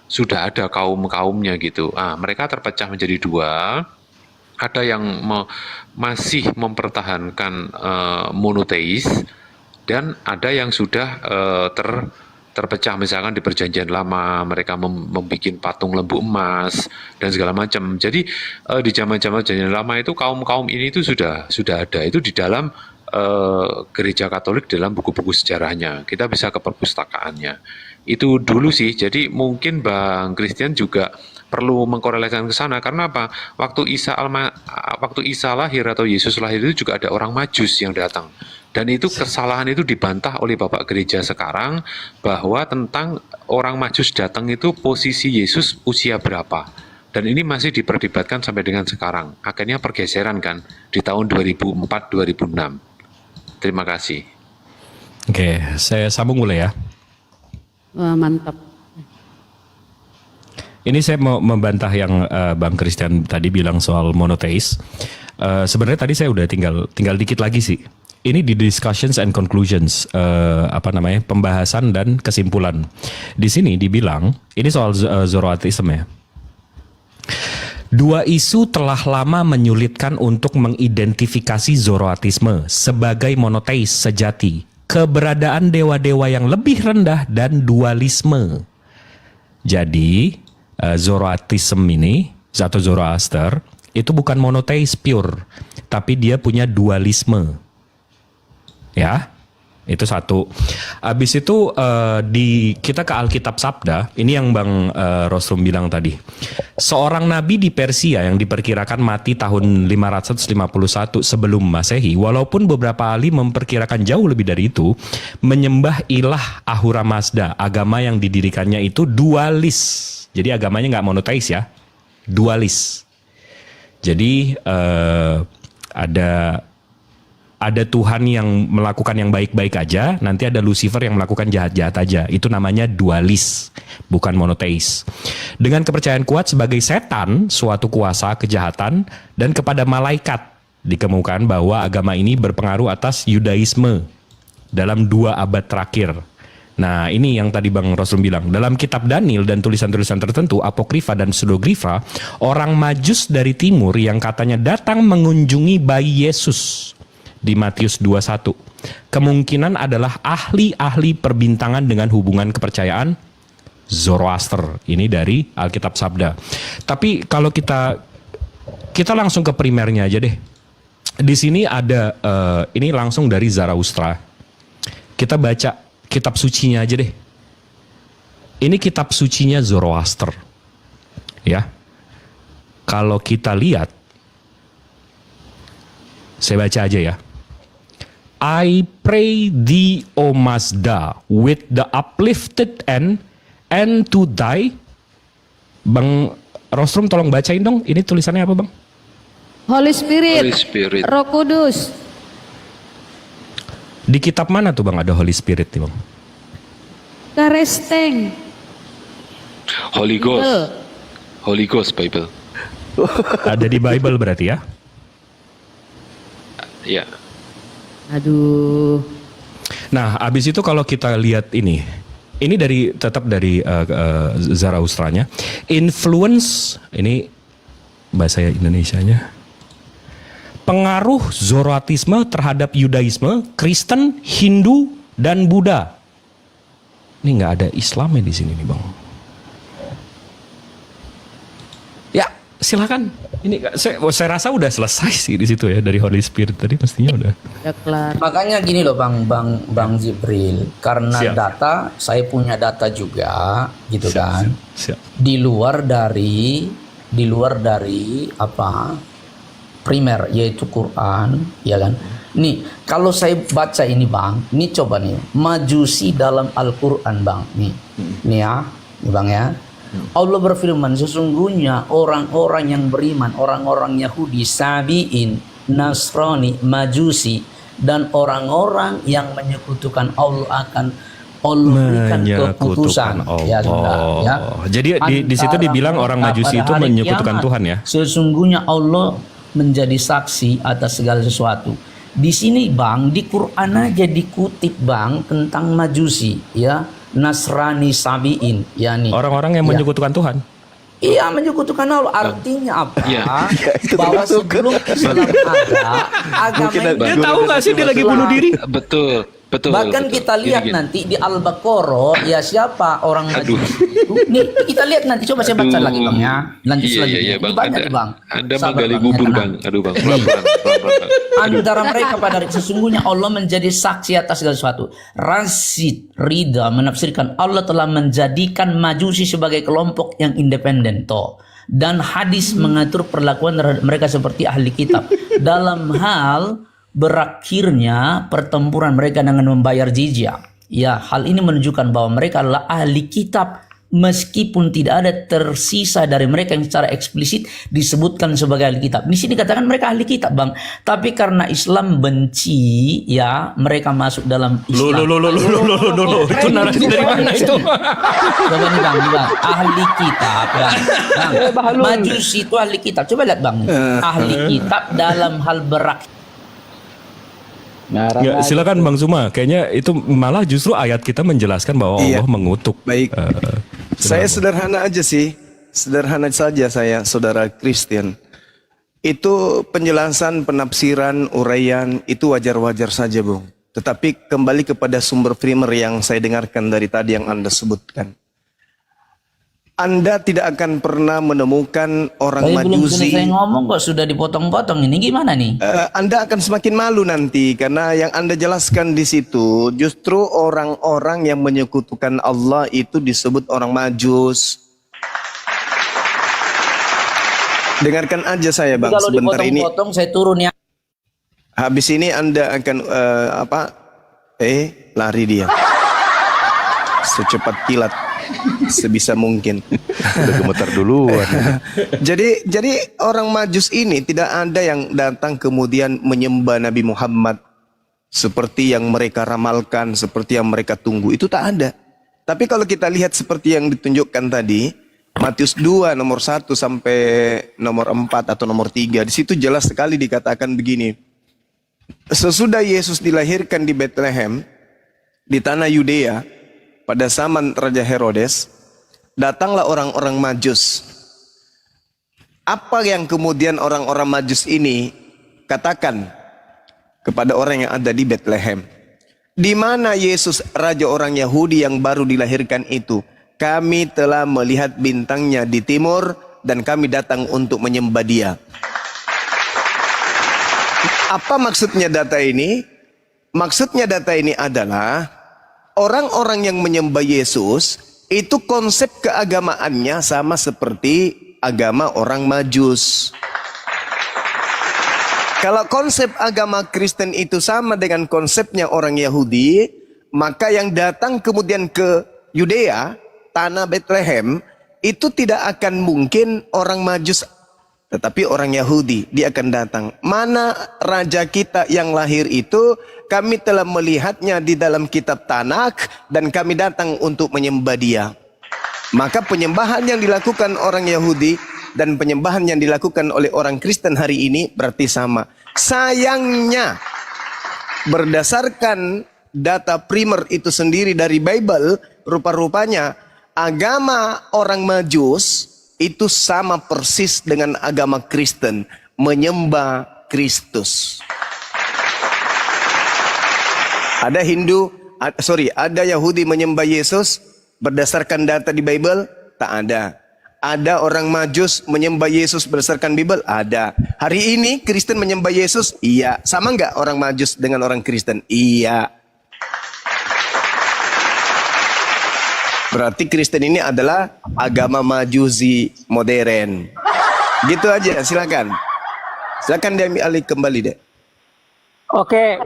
sudah ada kaumnya gitu. Mereka terpecah menjadi dua. Ada yang masih mempertahankan monoteis dan ada yang sudah terpecah, misalkan di Perjanjian Lama mereka membuat patung lembu emas dan segala macam. Jadi di zaman-zaman Perjanjian Lama itu kaum ini itu sudah ada itu di dalam gereja Katolik, dalam buku-buku sejarahnya. Kita bisa ke perpustakaannya. Itu dulu sih. Jadi mungkin Bang Christian juga perlu mengkorelasikan ke sana karena apa? Waktu Isa lahir atau Yesus lahir itu juga ada orang Majus yang datang. Dan itu kesalahan itu dibantah oleh Bapak Gereja sekarang bahwa tentang orang Majus datang itu posisi Yesus usia berapa. Dan ini masih diperdebatkan sampai dengan sekarang. Akhirnya pergeseran kan di tahun 2004-2006. Terima kasih. Oke, saya sambung mulai ya. Wah, mantap. Ini saya mau membantah yang Bang Christian tadi bilang soal monoteis. Sebenarnya tadi saya udah tinggal dikit lagi sih. Ini di discussions and conclusions, pembahasan dan kesimpulan. Di sini dibilang, ini soal Zoroastrianism ya. Dua isu telah lama menyulitkan untuk mengidentifikasi Zoroastrisme sebagai monoteis sejati, keberadaan dewa-dewa yang lebih rendah dan dualisme. Jadi, Zoroastrism ini, atau Zoroaster, itu bukan monoteis pure, tapi dia punya dualisme. Ya, Itu satu. Habis itu kita ke Alkitab Sabda. Ini yang Bang Rosrum bilang tadi. Seorang nabi di Persia yang diperkirakan mati tahun 551 sebelum Masehi, walaupun beberapa ahli memperkirakan jauh lebih dari itu, menyembah ilah Ahura Mazda. Agama yang didirikannya itu dualis. Jadi agamanya nggak monoteis ya, dualis. Jadi ada Tuhan yang melakukan yang baik-baik aja, nanti ada Lucifer yang melakukan jahat-jahat aja. Itu namanya dualis, bukan monoteis. Dengan kepercayaan kuat sebagai setan, suatu kuasa kejahatan, dan kepada malaikat. Dikemukakan bahwa agama ini berpengaruh atas Yudaisme dalam 2 abad terakhir. Nah, ini yang tadi Bang Rosrum bilang. Dalam kitab Daniel dan tulisan-tulisan tertentu, apokrifa dan pseudogrifa, orang Majus dari timur yang katanya datang mengunjungi bayi Yesus di Matius 21. Kemungkinan adalah ahli-ahli perbintangan dengan hubungan kepercayaan Zoroaster. Ini dari Alkitab Sabda. Tapi kalau kita langsung ke primernya aja deh. Di sini ada ini langsung dari Zarathustra. Kita baca kitab sucinya aja deh. Ini kitab sucinya Zoroaster. Ya. Kalau kita lihat, saya baca aja ya. I pray thee, O Mazda, with the uplifted end, and to die. Bang Rosrum tolong bacain dong. Ini tulisannya apa, Bang? Holy Spirit, Holy Spirit. Roh Kudus. Di kitab mana tuh Bang ada Holy Spirit nih, Bang? Karesteng. Holy Ghost. Holy Ghost Bible. Ada di Bible berarti ya? Ya. Aduh. Nah, abis itu kalau kita lihat ini tetap dari Zarathustranya. Influence, ini bahasa Indonesianya. Pengaruh Zoroastisme terhadap Yudaisme, Kristen, Hindu, dan Buddha. Ini nggak ada Islamnya di sini nih, Bang. Ya, silakan. Ini saya rasa udah selesai sih di situ ya, dari Holy Spirit tadi pastinya udah. Udah kelar. Makanya gini loh Bang Jibril, karena Siap. data, saya punya data juga gitu Siap, kan. siap. Di luar dari apa? Primer, yaitu Quran, ya kan. Nih, kalau saya baca ini Bang, ini coba nih, Majusi dalam Al-Qur'an Bang. Nih ya, nih Bang ya. Allah berfirman, sesungguhnya orang-orang yang beriman, orang-orang Yahudi, Sabi'in, Nasrani, Majusi, dan orang-orang yang menyekutukan Allah akan Allah berikan keputusan. Ya, sudah, ya. Jadi di situ dibilang orang Majusi itu menyekutukan Tuhan ya. Sesungguhnya Allah menjadi saksi atas segala sesuatu. Di sini Bang, di Quran aja dikutip Bang tentang Majusi, ya. Nasrani, Sabi'in, yani Orang-orang yang menyekutukan Tuhan. Iya, menyekutukan Allah. Artinya apa? Iya. Bahwa sebelum Islam ada, agama ini Dia tahu nggak sih dia lagi bunuh diri? Betul. bahkan betul. kita lihat Gini. nanti di Al-Baqarah, ya siapa orang Aduh. Nih, kita lihat nanti, coba saya baca lagi Bang ya. Lanjut Iya, selanjutnya. iya, Ini Bang. banyak nih, Bang. Anda Sabar, menggali Bang, ya, kubur, tenang. Bang. Aduh, Bang. Pelan-pelan. Antara mereka pada sesungguhnya Allah menjadi saksi atas segala sesuatu. Rasid Ridha menafsirkan Allah telah menjadikan Majusi sebagai kelompok yang independen toh. Dan hadis mengatur perlakuan terhadap mereka seperti ahli kitab dalam hal berakhirnya pertempuran mereka dengan membayar jizyah. Ya, hal ini menunjukkan bahwa mereka adalah ahli kitab meskipun tidak ada tersisa dari mereka yang secara eksplisit disebutkan sebagai ahli kitab. Di sini katakan mereka ahli kitab, Bang. Tapi karena Islam benci, ya, mereka masuk dalam Islam. Loh. Itu narasi dari mana itu? Coba nih Bang, ahli kitab, Bang. Majusi itu ahli kitab. Coba lihat Bang. Ahli kitab dalam hal Ya, silakan Bang Zuma. Kayaknya itu malah justru ayat kita menjelaskan bahwa Allah mengutuk. Baik. Saya sederhana aja sih. Sederhana saja saya, saudara Kristen. Itu penjelasan, penafsiran, uraian, itu wajar-wajar saja, Bung. Tetapi kembali kepada sumber primer yang saya dengarkan dari tadi yang Anda sebutkan. Anda tidak akan pernah menemukan orang Saya belum selesai Majusi. ngomong kok sudah dipotong-potong. Ini gimana nih? Anda akan semakin malu nanti karena yang Anda jelaskan di situ justru orang-orang yang menyekutukan Allah itu disebut orang Majus. Dengarkan aja saya Bang Kalau sebentar ini. dipotong-potong saya turun ya. Habis ini Anda akan lari dia. Secepat kilat sebisa mungkin. Udah gemetar duluan. Jadi orang Majus ini tidak ada yang datang kemudian menyembah Nabi Muhammad seperti yang mereka ramalkan, seperti yang mereka tunggu. Itu tak ada. Tapi kalau kita lihat seperti yang ditunjukkan tadi, Matius 2 nomor 1 sampai nomor 4 atau nomor 3, di situ jelas sekali dikatakan begini. Sesudah Yesus dilahirkan di Bethlehem, di tanah Yudea, pada zaman Raja Herodes, datanglah orang-orang Majus. Apa yang kemudian orang-orang Majus ini katakan kepada orang yang ada di Bethlehem? Di mana Yesus, Raja orang Yahudi yang baru dilahirkan itu? Kami telah melihat bintangnya di timur dan kami datang untuk menyembah dia. Apa maksudnya data ini? Maksudnya data ini adalah orang-orang yang menyembah Yesus itu konsep keagamaannya sama seperti agama orang Majus. Kalau konsep agama Kristen itu sama dengan konsepnya orang Yahudi, maka yang datang kemudian ke Yudea, tanah Bethlehem, itu tidak akan mungkin orang Majus, tetapi orang Yahudi. Dia akan datang. Mana raja kita yang lahir itu? Kami telah melihatnya di dalam kitab Tanakh dan kami datang untuk menyembah dia. Maka penyembahan yang dilakukan orang Yahudi dan penyembahan yang dilakukan oleh orang Kristen hari ini berarti sama. Sayangnya, berdasarkan data primer itu sendiri dari Bible, rupa-rupanya agama orang Majus itu sama persis dengan agama Kristen, menyembah Kristus. Ada ada Yahudi menyembah Yesus berdasarkan data di Bible? Tak ada. Ada orang Majus menyembah Yesus berdasarkan Bible? Ada. Hari ini Kristen menyembah Yesus? Iya. Sama nggak orang Majus dengan orang Kristen? Iya. Berarti Kristen ini adalah agama Majusi modern. Gitu aja, silakan. Silakan diambil alih kembali deh. Oke.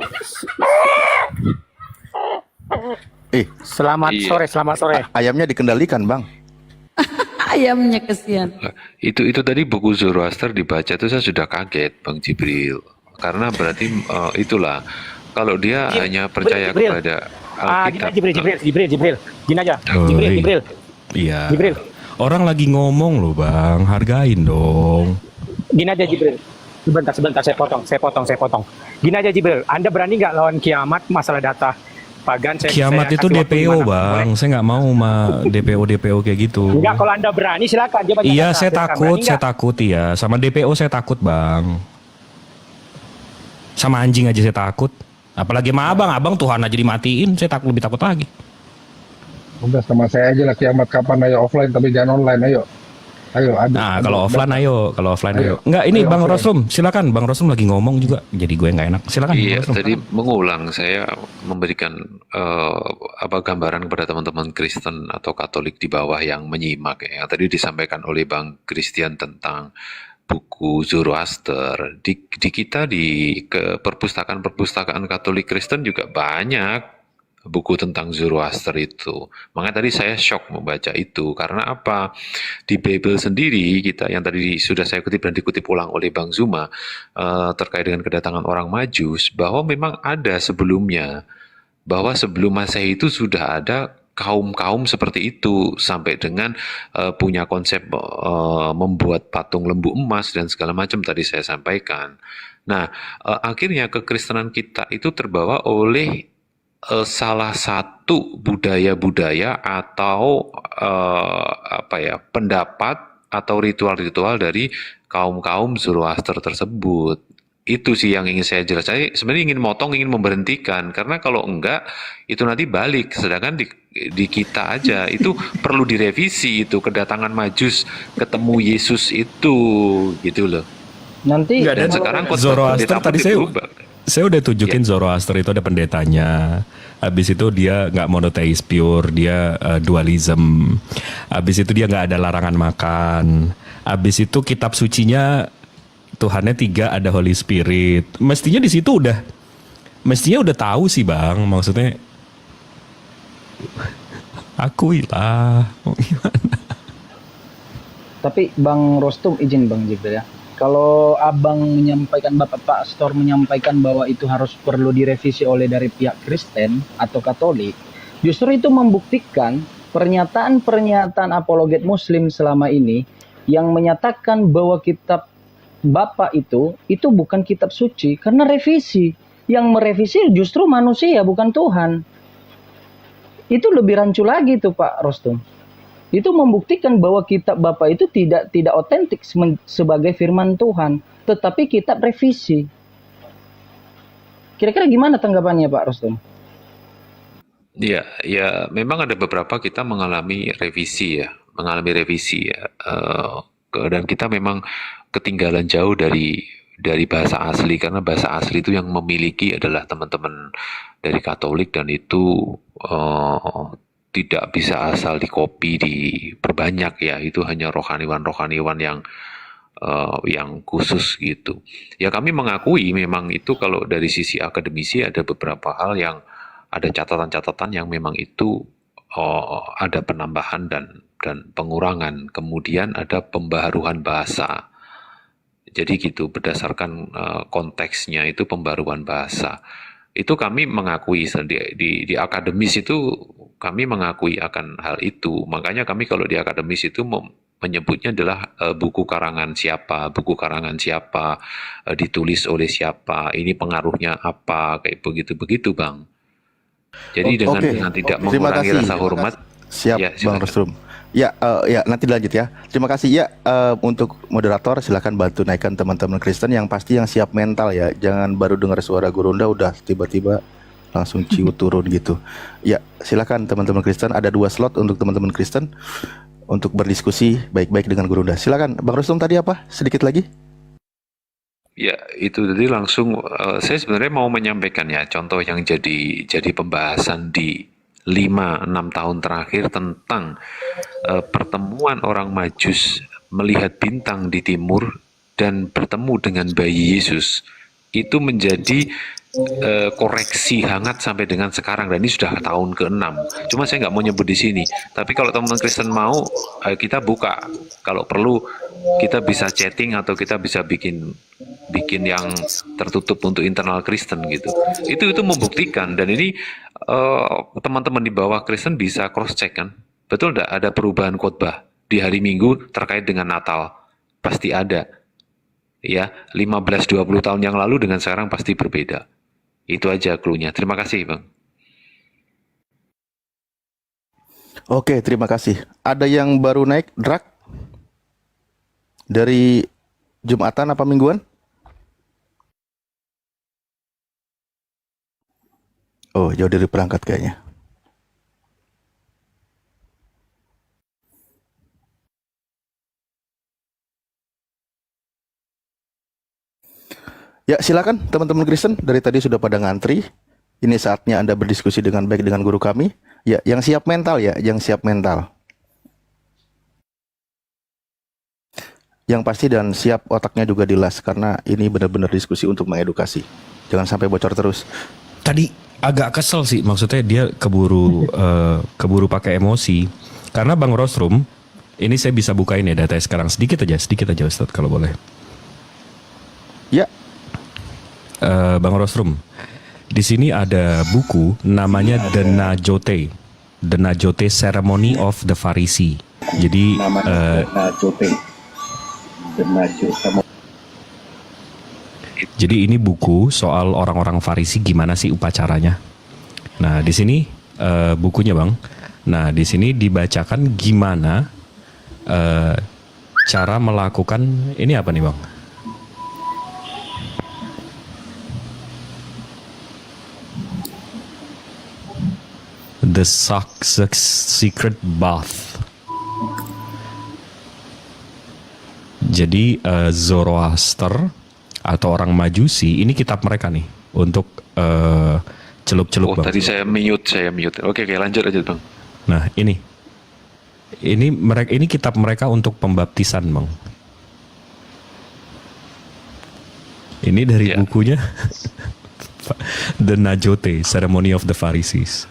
Selamat Iya. sore. Ayamnya dikendalikan, Bang. Ayamnya kesian. Itu tadi buku Zoroaster dibaca itu saya sudah kaget Bang Jibril. Karena berarti itulah kalau dia hanya percaya Jibril. kepada Gini Alkitab. Jibril. Gini aja. Oi. Jibril. Iya. Jibril. Orang lagi ngomong loh Bang, hargain dong. Gini aja Jibril. Sebentar saya potong. Gini aja Jibril. Anda berani nggak lawan kiamat masalah data pagan? Kiamat itu kasih waktu DPO 5 Bang, boleh? saya nggak mau sama DPO kayak gitu. Enggak, kalau Anda berani silakan. Dia banyak Iya data. saya Silakan. takut, Berani saya nggak? takut ya. Sama DPO saya takut Bang. Sama anjing aja saya takut. Apalagi sama abang Tuhan aja dimatiin, saya lebih takut lagi. Udah sama saya aja lah kiamat kapan, ayo offline tapi jangan online, ayo. Ayo, ada. Nah kalau offline ayo. Ayo. Enggak ini Ayo, Bang offline. Roslum, silakan Bang Roslum lagi ngomong juga, jadi gue nggak enak. Silakan. Bang Iya, Roslum. tadi mengulang saya memberikan gambaran kepada teman-teman Kristen atau Katolik di bawah yang menyimak ya. Tadi disampaikan oleh Bang Christian tentang buku Zoroaster. Di kita di perpustakaan Katolik Kristen juga banyak buku tentang Zoroaster itu. Makanya tadi saya shock membaca itu. Karena apa? Di Bible sendiri kita yang tadi sudah saya kutip dan dikutip ulang oleh Bang Zuma terkait dengan kedatangan orang Majus, bahwa memang ada sebelumnya. Bahwa sebelum Masehi itu sudah ada kaum-kaum seperti itu sampai dengan punya konsep membuat patung lembu emas dan segala macam tadi saya sampaikan. Nah, akhirnya kekristenan kita itu terbawa oleh salah satu budaya-budaya atau pendapat atau ritual-ritual dari kaum-kaum Zoroaster tersebut. Itu sih yang ingin saya jelaskan. Saya sebenarnya ingin motong, ingin memberhentikan. Karena kalau enggak, itu nanti balik. Sedangkan di kita aja, itu perlu direvisi itu. Kedatangan Majus, ketemu Yesus itu, gitu loh. Nanti Dan sekarang konsep Zoroaster pendeta pun tadi berubah. saya udah tunjukin Zoroaster itu ada pendetanya. Habis itu dia nggak monotheis pure, dia dualism. Habis itu dia nggak ada larangan makan. Habis itu kitab sucinya Tuhannya 3, ada Holy Spirit. Mestinya di situ udah tahu sih Bang, maksudnya akuilah. Mau gimana? Tapi Bang Rostum izin Bang Jibril ya. Kalau Abang menyampaikan, Bapak Pastor menyampaikan bahwa itu harus perlu direvisi oleh dari pihak Kristen atau Katolik, justru itu membuktikan pernyataan-pernyataan apologet Muslim selama ini yang menyatakan bahwa kitab Bapak itu bukan kitab suci karena revisi. Yang merevisi justru manusia bukan Tuhan. Itu lebih rancu lagi tuh Pak Rostum. Itu membuktikan bahwa kitab Bapak itu tidak otentik sebagai firman Tuhan, tetapi kitab revisi. Kira-kira gimana tanggapannya Pak Rostum? Ya, memang ada beberapa kita mengalami revisi ya. Dan kita memang ketinggalan jauh dari bahasa asli, karena bahasa asli itu yang memiliki adalah teman-teman dari Katolik, dan itu tidak bisa asal dikopi, diperbanyak ya. Itu hanya rohaniwan yang khusus gitu. Ya kami mengakui memang itu kalau dari sisi akademisi ada beberapa hal yang ada catatan-catatan yang memang itu ada penambahan dan pengurangan. Kemudian ada pembaharuan bahasa. Jadi gitu, berdasarkan konteksnya itu pembaruan bahasa. Itu kami mengakui di akademis itu kami mengakui akan hal itu. Makanya kami kalau di akademis itu menyebutnya adalah buku karangan siapa, ditulis oleh siapa, ini pengaruhnya apa, kayak begitu Bang. Jadi dengan tidak mengurangi rasa hormat. Siap ya, Bang Rostrum. Ya, nanti lanjut ya. Terima kasih ya. Untuk moderator silakan bantu naikkan teman-teman Kristen yang pasti yang siap mental ya. Jangan baru dengar suara Gurunda udah tiba-tiba langsung ciut turun gitu. Ya, silakan teman-teman Kristen, ada 2 slot untuk teman-teman Kristen untuk berdiskusi baik-baik dengan Gurunda. Silakan Bang Rostum, tadi apa? Sedikit lagi. Ya, itu tadi langsung saya sebenarnya mau menyampaikan ya contoh yang jadi pembahasan di 5-6 tahun terakhir tentang pertemuan orang Majus melihat bintang di timur dan bertemu dengan bayi Yesus. Itu menjadi koreksi hangat sampai dengan sekarang, dan ini sudah tahun ke-6. Cuma saya nggak mau nyebut di sini. Tapi kalau teman-teman Kristen mau, kita buka. Kalau perlu kita bisa chatting atau kita bisa bikin yang tertutup untuk internal Kristen gitu. Itu membuktikan, dan ini teman-teman di bawah Kristen bisa cross check kan. Betul enggak ada perubahan khotbah di hari Minggu terkait dengan Natal? Pasti ada. Ya, 15-20 tahun yang lalu dengan sekarang pasti berbeda. Itu aja clue-nya. Terima kasih, Bang. Oke, terima kasih. Ada yang baru naik, Drak? Dari Jumatan apa mingguan? Oh, jauh dari perangkat kayaknya. Ya, silakan teman-teman Kristen, dari tadi sudah pada ngantri. Ini saatnya Anda berdiskusi dengan baik dengan guru kami. Ya, yang siap mental ya, yang siap mental. Yang pasti dan siap otaknya juga dilas, karena ini benar-benar diskusi untuk mengedukasi. Jangan sampai bocor terus. Tadi agak kesel sih, maksudnya dia keburu pakai emosi. Karena Bang Rostrum, ini saya bisa bukain ya data sekarang sedikit aja Ustadz kalau boleh. Ya. Bang Rostrum, di sini ada buku namanya The Najote Ceremony of the Pharisee. Jadi jadi ini buku soal orang-orang Farisi gimana sih upacaranya. Nah, di sini bukunya, Bang. Nah, di sini dibacakan gimana cara melakukan ini apa nih, Bang? The Secret Bath. Jadi Zoroaster atau orang Majusi, ini kitab mereka nih untuk celup-celup. Oh, Bang. tadi saya mute. Oke, lanjut aja Bang. Nah, ini kitab mereka untuk pembaptisan, Bang. Ini dari bukunya The Najote, Ceremony of the Pharisees.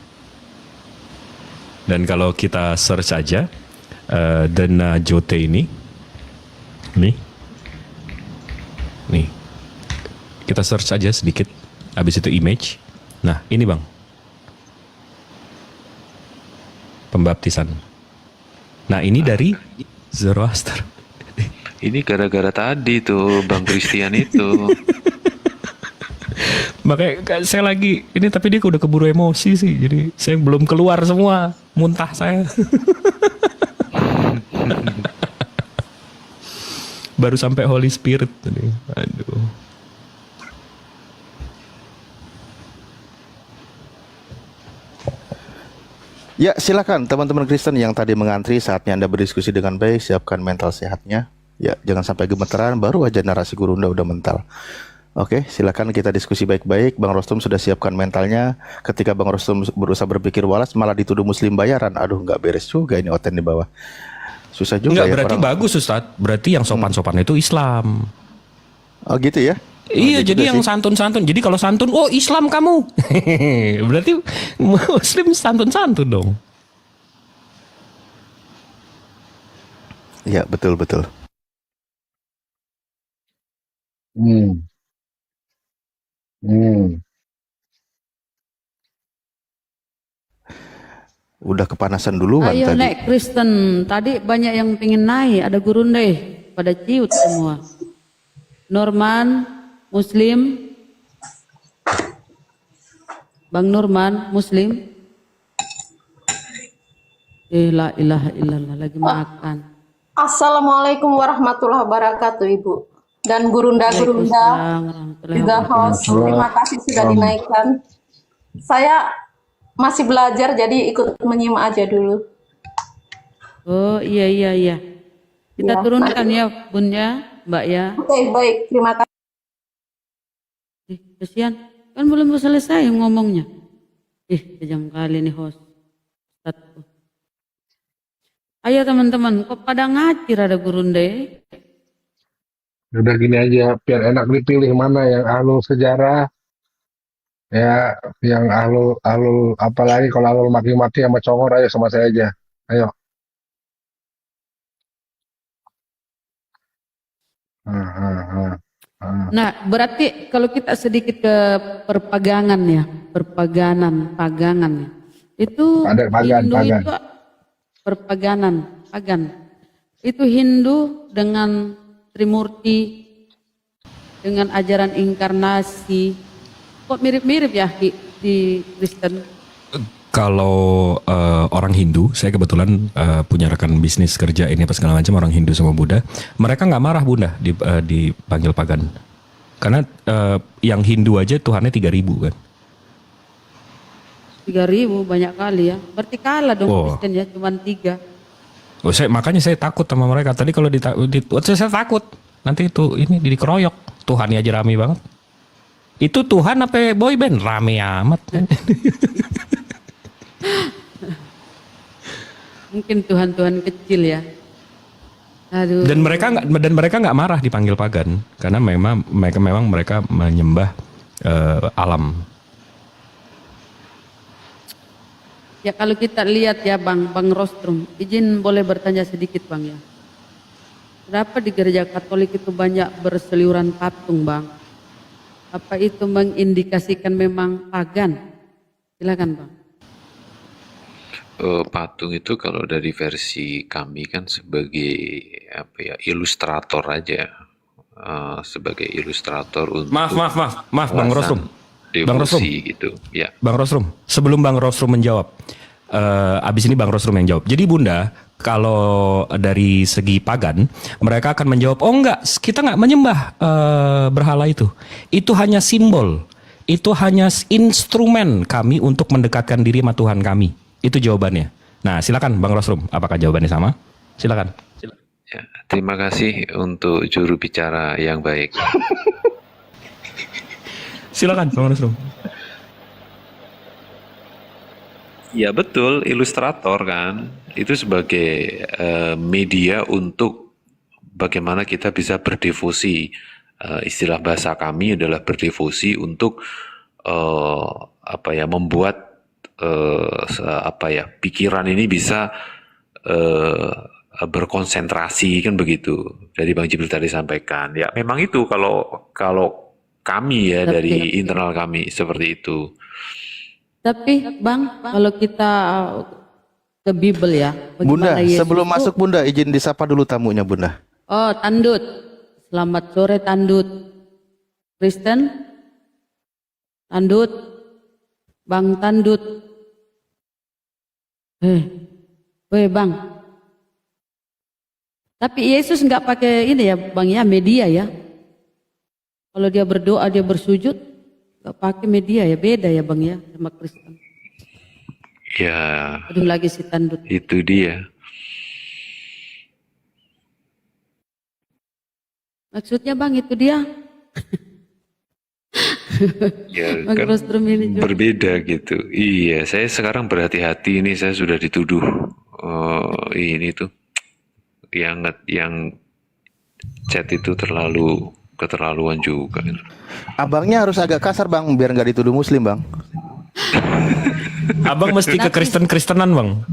Dan kalau kita search aja The Najote ini, nih, kita search aja sedikit, habis itu image. Nah, ini Bang, pembaptisan. Nah, ini dari Zoroaster. Ini gara-gara tadi tuh Bang Christian itu. Makanya saya lagi ini, tapi dia udah keburu emosi sih, jadi saya belum keluar semua muntah saya. Baru sampai Holy Spirit tadi. Aduh. Ya, silakan teman-teman Kristen yang tadi mengantri, saatnya Anda berdiskusi dengan baik, siapkan mental sehatnya. Ya, jangan sampai gemeteran, baru aja narasi Gurunda udah mental. Oke, silakan kita diskusi baik-baik. Bang Rostum sudah siapkan mentalnya. Ketika Bang Rostum berusaha berpikir walas, malah dituduh Muslim bayaran. Aduh, nggak beres juga ini Oten di bawah. Susah juga. Enggak, ya. berarti bagus Ustadz. Berarti yang sopan-sopan itu Islam. Oh gitu ya? Iya, gitu jadi yang sih. santun-santun. Jadi kalau santun, oh Islam kamu. Berarti Muslim santun-santun dong. Iya, betul-betul. Udah kepanasan duluan Ayo tadi. naik Kristen. Tadi banyak yang pengen naik. Ada gurunde. Pada ciut semua. Norman, Muslim. Bang Norman, Muslim. La ilaha illallah, lagi makan. Assalamualaikum warahmatullahi wabarakatuh, Ibu. Dan gurunda-gurunda Waalaikumsalam warahmatullahi juga wabarakatuh. host, terima kasih sudah dinaikkan. Saya masih belajar jadi ikut menyimak aja dulu. Oh iya. Kita Ya. turunkan ya Bun ya, Mbak ya. Oke, baik, terima kasih. Kasihan, kan belum selesai ngomongnya. Kejam kali nih host. Ustadz. Ayo teman-teman, kok pada ngacir ada gurunde? Udah gini aja, biar enak dipilih mana yang ahlul sejarah, ya, yang ahlul apalagi kalau ahlul maki-maki sama congor, ayo sama saya aja. Ayo. Nah, berarti kalau kita sedikit ke pagangan ya. Itu Hindu itu pagan. Itu Hindu dengan Trimurti, dengan ajaran inkarnasi. Kok mirip-mirip ya di Kristen? Kalau orang Hindu, saya kebetulan punya rekan bisnis kerja ini apa segala macam, orang Hindu sama Buddha, mereka nggak marah Bunda dipanggil pagan, karena yang Hindu aja Tuhannya 3.000 kan. 3.000 banyak kali ya. Berarti kalah dong Kristen ya, cuma 3. Oh, makanya saya takut sama mereka. Tadi kalau saya takut nanti itu ini dikeroyok. Tuhannya aja rame banget. Itu Tuhan apa boyband? Rame amat. Mungkin Tuhan-Tuhan kecil ya. Aduh. Dan mereka nggak marah dipanggil pagan karena memang mereka menyembah alam. Ya kalau kita lihat ya Bang Rostrum, izin boleh bertanya sedikit Bang ya. Kenapa di gereja Katolik itu banyak berseliuran patung Bang? Apa itu mengindikasikan memang pagan? Silakan Bang. Patung itu kalau dari versi kami kan sebagai ilustrator aja, sebagai ilustrator untuk Maaf Bang Rostrum. Devosi gitu ya. Bang Rostrum, sebelum Bang Rostrum menjawab, abis ini Bang Rostrum yang jawab. Jadi Bunda, kalau dari segi pagan, mereka akan menjawab, oh enggak, kita enggak menyembah berhala itu. Itu hanya simbol, itu hanya instrumen kami untuk mendekatkan diri sama Tuhan kami. Itu jawabannya. Nah, silakan Bang Rosrum, apakah jawabannya sama? Silakan. Ya, terima kasih untuk juru bicara yang baik. Silakan Bang Rosrum. Ya betul, ilustrator kan itu sebagai media untuk bagaimana kita bisa berdevosi. Istilah bahasa kami adalah berdevosi untuk membuat pikiran ini bisa berkonsentrasi kan begitu. Dari Bang Jibril tadi sampaikan. Ya memang itu kalau kami ya dari internal kami seperti itu. Tapi Bang, kalau kita ke Bible ya, Bunda, bagaimana Yesus sebelum itu- masuk Bunda, izin disapa dulu tamunya Bunda. Oh, Tandut. Selamat sore Tandut. Kristen? Tandut. Bang Tandut. Weh Bang. Tapi Yesus nggak pakai ini ya Bang ya, media ya. Kalau dia berdoa, dia bersujud, nggak pakai media ya, beda ya Bang ya sama Kristen. Ya Aduh lagi si Tandut. itu dia. Maksudnya Bang itu dia. Ya Bang kan Rostrum ini juga. berbeda gitu. Iya, saya sekarang berhati-hati ini, saya sudah dituduh ini tuh yang chat itu terlalu keterlaluan juga. Abangnya harus agak kasar Bang, biar nggak dituduh Muslim Bang. Abang mesti ke Kristen-Kristenan Bang.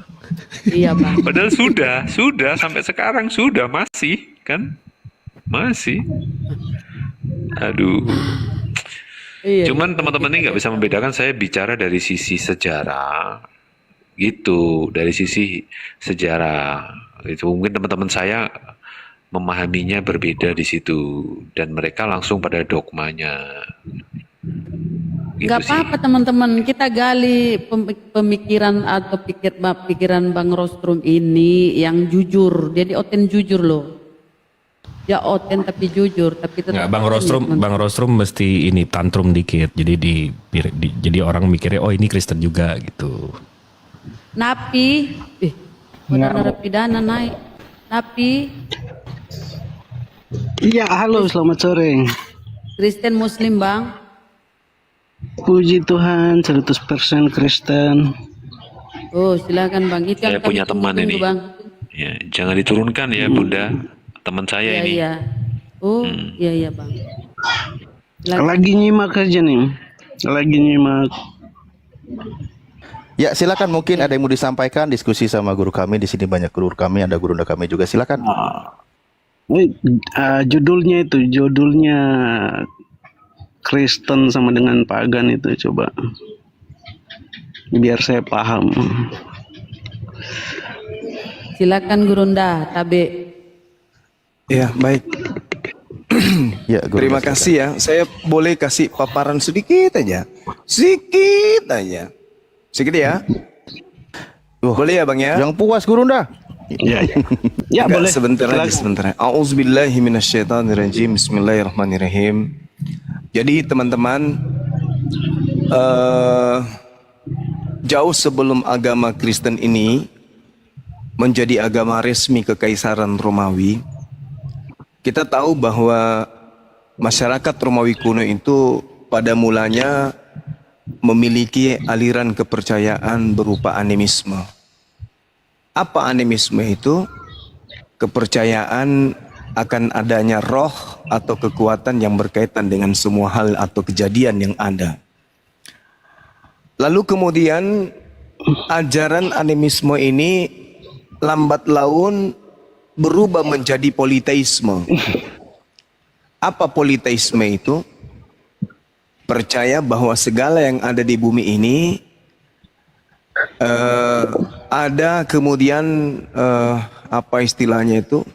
Iya Bang. Padahal sudah sampai sekarang sudah masih kan? Masih. Aduh. Iya, Cuman teman-teman ini nggak bisa membedakan, saya bicara dari sisi sejarah gitu, dari sisi sejarah itu mungkin teman-teman saya memahaminya berbeda di situ dan mereka langsung pada dogmanya. Gitu Gak sih. apa-apa teman-teman, kita gali pemikiran atau pikiran Bang Rostrum ini yang jujur. Jadi Oten jujur loh. Dia Oten tapi jujur, tapi tetap Nggak, Bang Oten Rostrum, ya, teman. Bang Rostrum mesti ini tantrum dikit. Jadi jadi orang mikirnya oh ini Kristen juga gitu. Napi, narapidana naik. Napi, Iya, halo, selamat sore. Kristen Muslim Bang. Puji Tuhan, 100% Kristen. Oh silakan Bang, itu Saya yang kami punya teman tunggu-tunggu, ini. Bang. Ya, jangan diturunkan ya Bunda, teman saya Iya ini. iya. Oh iya Bang. Silakan. Lagi nyimak aja nih. Lagi nyimak. Ya silakan, mungkin ada yang mau disampaikan, diskusi sama guru kami di sini, banyak guru kami, ada guru kami juga, silakan. Judulnya Kristen sama dengan pagan itu, coba biar saya paham. Silakan Gurunda, Tabe. Ya, baik. Ya, guru, Terima silakan. kasih ya. Saya boleh kasih paparan sedikit aja. Sedikit aja. Sedikit ya. Boleh ya Bang ya? Yang puas guru dah. Ya, ya. Ya, Enggak, boleh. sebentar aja, Silakan. sebentar. A'udzubillahi minasyaitonirrajim. Bismillahirrahmanirrahim. Jadi teman-teman, jauh sebelum agama Kristen ini menjadi agama resmi Kekaisaran Romawi, kita tahu bahwa masyarakat Romawi kuno itu pada mulanya memiliki aliran kepercayaan berupa animisme. Apa animisme itu? Kepercayaan akan adanya roh atau kekuatan yang berkaitan dengan semua hal atau kejadian yang ada. Lalu kemudian ajaran animisme ini lambat laun berubah menjadi politeisme. Apa politeisme itu? Percaya bahwa segala yang ada di bumi ini ada kemudian apa istilahnya itu,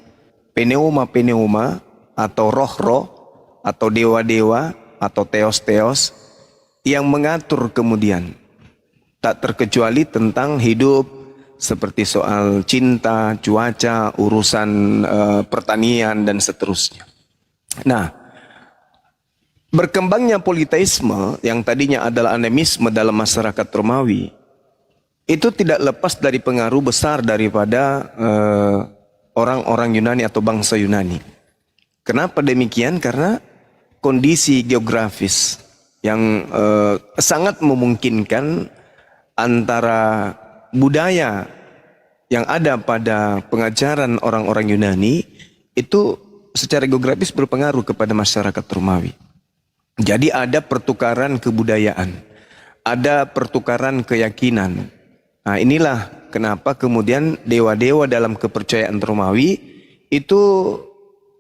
pneuma atau roh-roh atau dewa-dewa atau teos-teos yang mengatur kemudian, tak terkecuali tentang hidup seperti soal cinta, cuaca, urusan pertanian dan seterusnya. Nah, berkembangnya politeisme yang tadinya adalah animisme dalam masyarakat Romawi itu tidak lepas dari pengaruh besar daripada orang-orang Yunani atau bangsa Yunani. Kenapa demikian? Karena kondisi geografis yang sangat memungkinkan antara budaya yang ada pada pengajaran orang-orang Yunani itu secara geografis berpengaruh kepada masyarakat Romawi. Jadi ada pertukaran kebudayaan, ada pertukaran keyakinan. Nah, inilah kenapa kemudian dewa-dewa dalam kepercayaan Romawi itu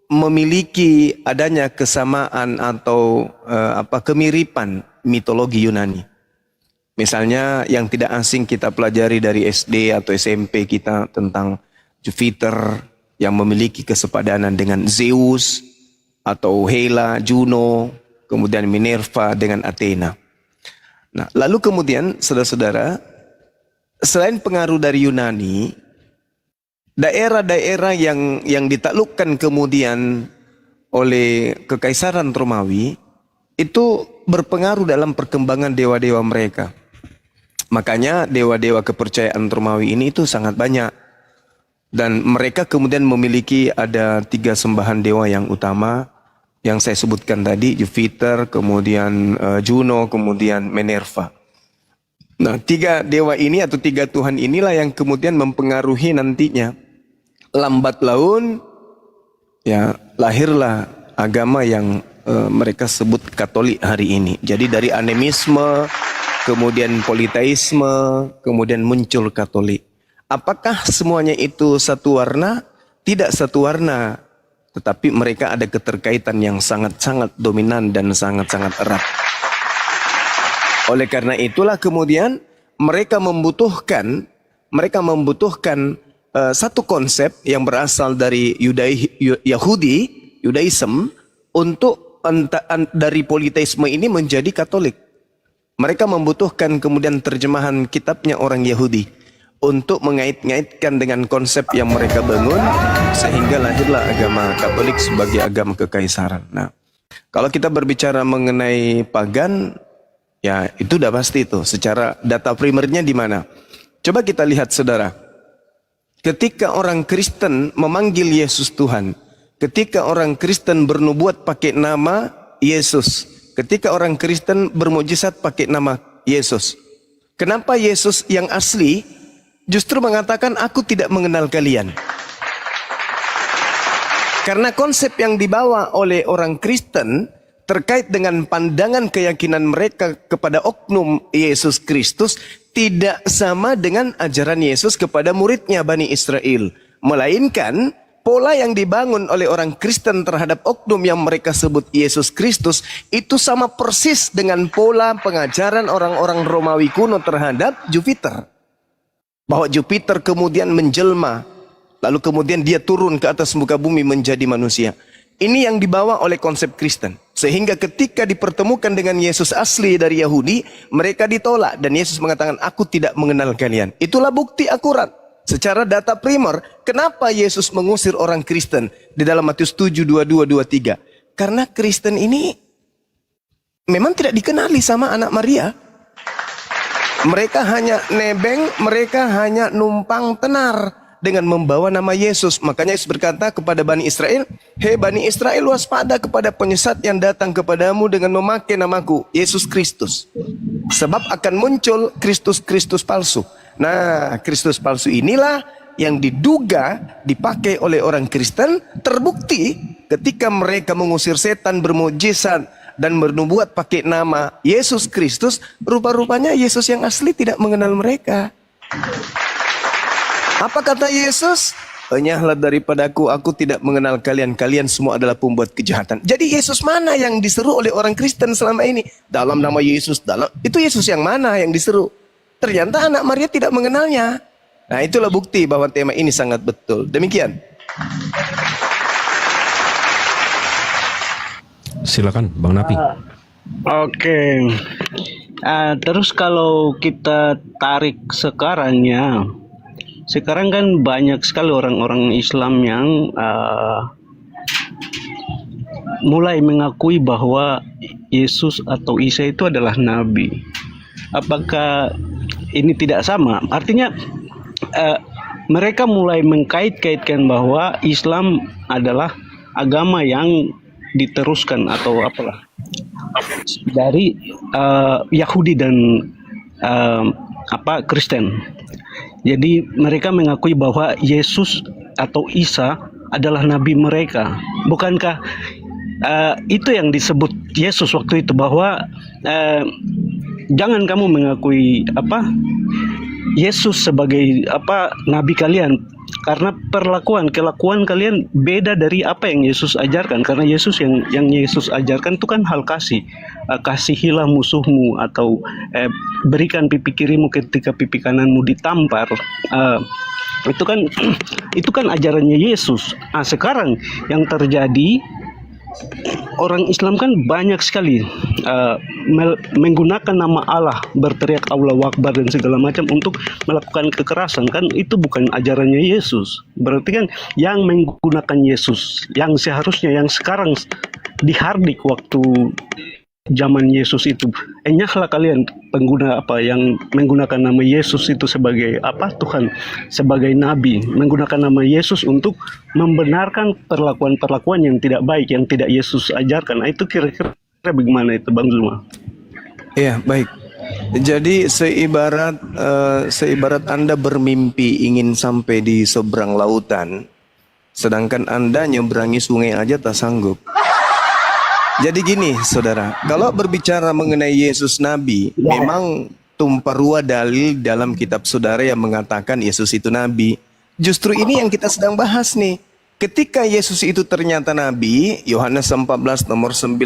memiliki adanya kesamaan atau kemiripan mitologi Yunani. Misalnya yang tidak asing kita pelajari dari SD atau SMP kita tentang Jupiter yang memiliki kesepadanan dengan Zeus atau Hela, Juno, kemudian Minerva dengan Athena. Nah, lalu kemudian saudara-saudara, selain pengaruh dari Yunani, daerah-daerah yang ditaklukkan kemudian oleh Kekaisaran Romawi itu berpengaruh dalam perkembangan dewa-dewa mereka. Makanya dewa-dewa kepercayaan Romawi ini itu sangat banyak. Dan mereka kemudian memiliki ada 3 sembahan dewa yang utama yang saya sebutkan tadi, Jupiter, kemudian Juno, kemudian Minerva. Nah, 3 dewa ini atau 3 Tuhan inilah yang kemudian mempengaruhi nantinya. Lambat laun, ya lahirlah agama yang mereka sebut Katolik hari ini. Jadi dari animisme, kemudian politeisme, kemudian muncul Katolik. Apakah semuanya itu satu warna? Tidak satu warna, tetapi mereka ada keterkaitan yang sangat-sangat dominan dan sangat-sangat erat. Oleh karena itulah kemudian mereka membutuhkan satu konsep yang berasal dari Yudaism untuk dari politeisme ini menjadi Katolik. Mereka membutuhkan kemudian terjemahan kitabnya orang Yahudi untuk mengait-ngaitkan dengan konsep yang mereka bangun sehingga lahirlah agama Katolik sebagai agama kekaisaran. Nah, kalau kita berbicara mengenai pagan, ya itu udah pasti itu. Secara data primernya di mana? Coba kita lihat saudara. Ketika orang Kristen memanggil Yesus Tuhan, ketika orang Kristen bernubuat pakai nama Yesus, ketika orang Kristen bermujizat pakai nama Yesus. Kenapa Yesus yang asli justru mengatakan aku tidak mengenal kalian? Karena konsep yang dibawa oleh orang Kristen terkait dengan pandangan keyakinan mereka kepada oknum Yesus Kristus tidak sama dengan ajaran Yesus kepada muridnya Bani Israel. Melainkan pola yang dibangun oleh orang Kristen terhadap oknum yang mereka sebut Yesus Kristus itu sama persis dengan pola pengajaran orang-orang Romawi kuno terhadap Jupiter. Bahwa Jupiter kemudian menjelma, lalu kemudian dia turun ke atas muka bumi menjadi manusia. Ini yang dibawa oleh konsep Kristen. Sehingga ketika dipertemukan dengan Yesus asli dari Yahudi, mereka ditolak. Dan Yesus mengatakan, aku tidak mengenal kalian. Itulah bukti akurat. Secara data primer, kenapa Yesus mengusir orang Kristen di dalam Matius 7, 22, 23? Karena Kristen ini memang tidak dikenali sama anak Maria. Mereka hanya nebeng, mereka hanya numpang tenar dengan membawa nama Yesus. Makanya Yesus berkata kepada Bani Israel, hei Bani Israel, waspada kepada penyesat yang datang kepadamu dengan memakai namaku, Yesus Kristus. Sebab akan muncul Kristus-Kristus palsu. Nah, Kristus palsu inilah yang diduga dipakai oleh orang Kristen, terbukti ketika mereka mengusir setan, bermujizat dan bernubuat pakai nama Yesus Kristus, rupa-rupanya Yesus yang asli tidak mengenal mereka. Apa kata Yesus? Enyahlah daripadaku, aku tidak mengenal kalian, kalian semua adalah pembuat kejahatan. Jadi Yesus mana yang diseru oleh orang Kristen selama ini? Dalam nama Yesus, itu Yesus yang mana yang diseru? Ternyata anak Maria tidak mengenalnya. Nah, itulah bukti bahwa tema ini sangat betul. Demikian. Silakan Bang Napi. Oke. Terus kalau kita tarik sekarang ya, sekarang kan banyak sekali orang-orang Islam yang mulai mengakui bahwa Yesus atau Isa itu adalah nabi. Apakah ini tidak sama. Artinya mereka mulai mengkait-kaitkan bahwa Islam adalah agama yang diteruskan atau apalah dari Yahudi dan Kristen. Jadi mereka mengakui bahwa Yesus atau Isa adalah nabi mereka. Bukankah itu yang disebut Yesus waktu itu, bahwa jangan kamu mengakui Yesus sebagai nabi kalian, karena kelakuan kalian beda dari apa yang Yesus ajarkan. Karena Yesus yang Yesus ajarkan itu kan hal kasih. Kasihilah musuhmu, atau berikan pipi kirimu ketika pipi kananmu ditampar. Itu kan ajarannya Yesus. Nah, sekarang yang terjadi, orang Islam kan banyak sekali menggunakan nama Allah, berteriak Allahu Akbar dan segala macam untuk melakukan kekerasan. Kan itu bukan ajarannya Yesus. Berarti kan yang menggunakan Yesus, yang seharusnya yang sekarang dihardik waktu zaman Yesus itu, enyahlah kalian pengguna yang menggunakan nama Yesus itu sebagai Tuhan, sebagai nabi, menggunakan nama Yesus untuk membenarkan perlakuan-perlakuan yang tidak baik, yang tidak Yesus ajarkan. Nah, itu kira-kira bagaimana itu, Bang Zulma? Iya, baik. Jadi seibarat Anda bermimpi ingin sampai di seberang lautan, sedangkan Anda nyebrangi sungai aja tak sanggup. Jadi gini, saudara, kalau berbicara mengenai Yesus Nabi, memang tumpah ruah dalil dalam kitab saudara yang mengatakan Yesus itu Nabi. Justru ini yang kita sedang bahas nih. Ketika Yesus itu ternyata Nabi, Yohanes 14 nomor 19,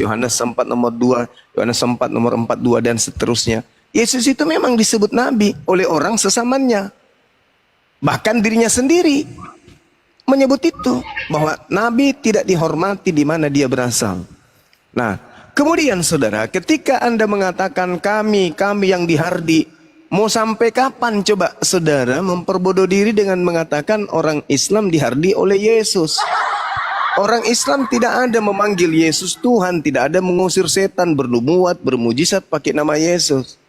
Yohanes 4 nomor 2, Yohanes 4 nomor 42 dan seterusnya. Yesus itu memang disebut Nabi oleh orang sesamanya. Bahkan dirinya sendiri menyebut itu, bahwa Nabi tidak dihormati di mana dia berasal. Nah, kemudian saudara, ketika Anda mengatakan kami yang dihardi, mau sampai kapan coba saudara memperbodoh diri dengan mengatakan orang Islam dihardi oleh Yesus? Orang Islam tidak ada memanggil Yesus Tuhan, tidak ada mengusir setan, bernubuat, bermujizat pakai nama Yesus.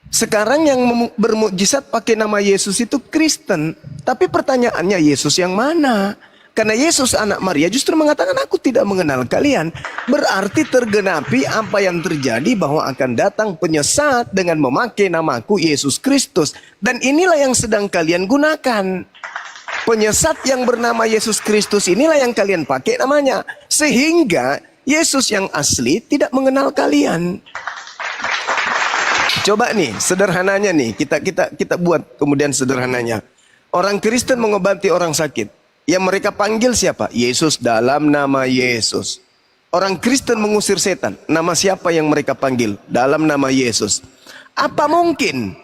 Sekarang yang bermukjizat pakai nama Yesus itu Kristen. Tapi pertanyaannya, Yesus yang mana? Karena Yesus anak Maria justru mengatakan aku tidak mengenal kalian. Berarti tergenapi apa yang terjadi, bahwa akan datang penyesat dengan memakai namaku Yesus Kristus. Dan inilah yang sedang kalian gunakan. Penyesat yang bernama Yesus Kristus inilah yang kalian pakai namanya. Sehingga Yesus yang asli tidak mengenal kalian. Coba nih, sederhananya nih, kita buat kemudian sederhananya. Orang Kristen mengobati orang sakit. Yang mereka panggil siapa? Yesus, dalam nama Yesus. Orang Kristen mengusir setan. Nama siapa yang mereka panggil? Dalam nama Yesus. Apa mungkin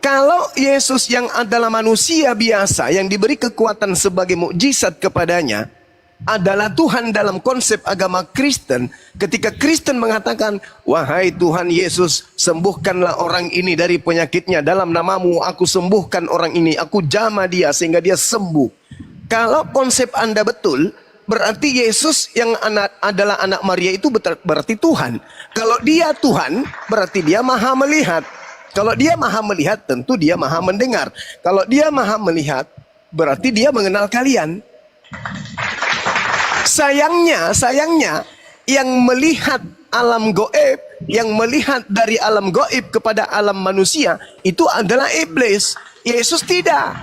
kalau Yesus yang adalah manusia biasa, yang diberi kekuatan sebagai mukjizat kepadanya, adalah Tuhan dalam konsep agama Kristen. Ketika Kristen mengatakan, wahai Tuhan Yesus, sembuhkanlah orang ini dari penyakitnya, dalam namamu aku sembuhkan orang ini, aku jamah dia sehingga dia sembuh. Kalau konsep Anda betul, berarti Yesus yang adalah anak Maria itu berarti Tuhan. Kalau dia Tuhan, berarti dia maha melihat. Kalau dia maha melihat, tentu dia maha mendengar. Kalau dia maha melihat, berarti dia mengenal kalian. Sayangnya yang melihat alam goib, yang melihat dari alam goib kepada alam manusia, itu adalah iblis. Yesus tidak.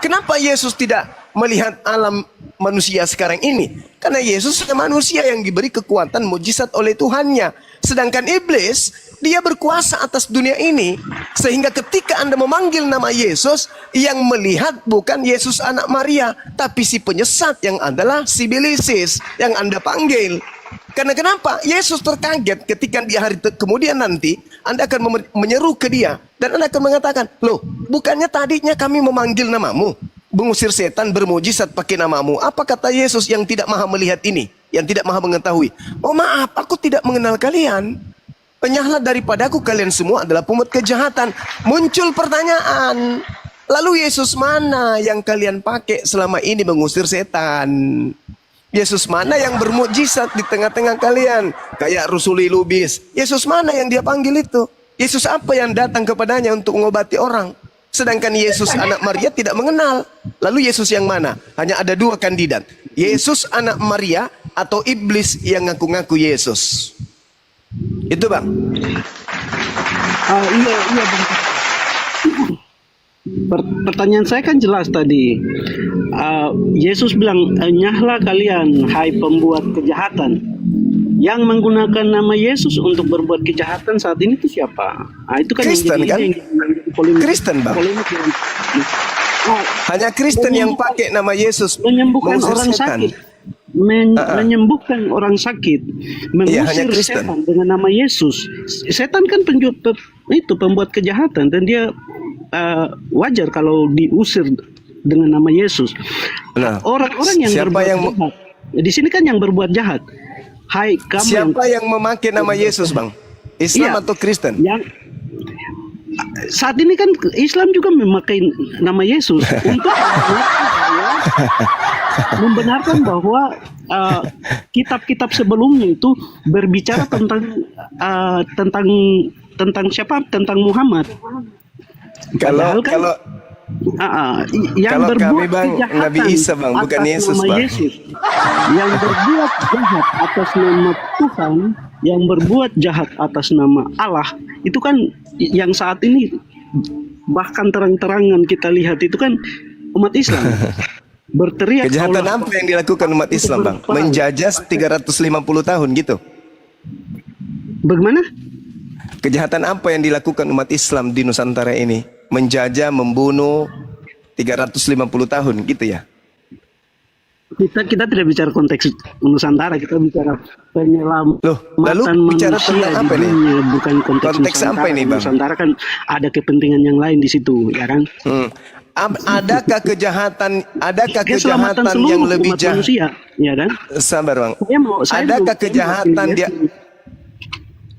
Kenapa Yesus tidak melihat alam manusia sekarang ini? Karena Yesus adalah manusia yang diberi kekuatan mukjizat oleh Tuhannya. Sedangkan iblis, dia berkuasa atas dunia ini. Sehingga ketika Anda memanggil nama Yesus, yang melihat bukan Yesus anak Maria, tapi si penyesat yang adalah si Bilisis yang Anda panggil. Karena kenapa? Yesus terkaget ketika di hari kemudian nanti Anda akan menyeru ke dia. Dan Anda akan mengatakan, loh, bukannya tadinya kami memanggil namamu, mengusir setan, bermujizat pakai namamu. Apa kata Yesus yang tidak maha melihat ini, yang tidak maha mengetahui? Oh maaf, aku tidak mengenal kalian. Enyahlah daripadaku, kalian semua adalah pungut kejahatan. Muncul pertanyaan, lalu Yesus mana yang kalian pakai selama ini mengusir setan? Yesus mana yang bermukjizat di tengah-tengah kalian? Kayak Rusuli Lubis. Yesus mana yang dia panggil itu? Yesus apa yang datang kepadanya untuk mengobati orang? Sedangkan Yesus anak Maria tidak mengenal. Lalu Yesus yang mana? Hanya ada dua kandidat. Yesus anak Maria atau iblis yang ngaku-ngaku Yesus. Itu Bang. Iya, Bang. Pertanyaan saya kan jelas tadi. Yesus bilang, "Nyahlah kalian, hai pembuat kejahatan." Yang menggunakan nama Yesus untuk berbuat kejahatan saat ini itu siapa? Itu kan Kristen kan? Kristen Bang. Hanya Kristen yang pakai nama Yesus Menyembuhkan mengusir orang setan. sakit. Menyembuhkan orang sakit, Iya, hanya mengusir Kristen. setan dengan nama Yesus. Setan kan pembuat kejahatan, dan dia wajar kalau diusir dengan nama Yesus. Nah, Orang-orang yang siapa berbuat yang jahat, di sini kan yang berbuat jahat. Hai kamu siapa yang memakai nama Yesus Bang? Islam Iya. atau Kristen? yang saat ini kan Islam juga memakai nama Yesus untuk membenarkan bahwa kitab-kitab sebelumnya itu berbicara tentang siapa? Tentang Muhammad. Kalau Padahal kan, yang kalau berbuat kami, Bang, kejahatan Nabi Isa, Bang, bukan atas Yesus, nama Bang. Yesus, yang berbuat jahat atas nama Tuhan, yang berbuat jahat atas nama Allah, itu kan yang saat ini bahkan terang-terangan kita lihat itu kan umat Islam berteriak. kejahatan apa yang dilakukan umat Islam Bang? Menjajah 350 tahun gitu. Bagaimana? Kejahatan apa yang dilakukan umat Islam di Nusantara ini? Menjajah, membunuh 350 tahun gitu ya. Kita tidak bicara konteks Nusantara, kita bicara penyelamatan lalu bicara manusia tentang apa di nih? dunia, bukan konteks Nusantara. apa ini, Bang? Nusantara kan ada kepentingan yang lain di situ, ya kan? Adakah kejahatan Keselamatan yang seluruh lebih umat jahat? manusia, ya kan? Sabar Bang. Saya Adakah belum- kejahatan dia?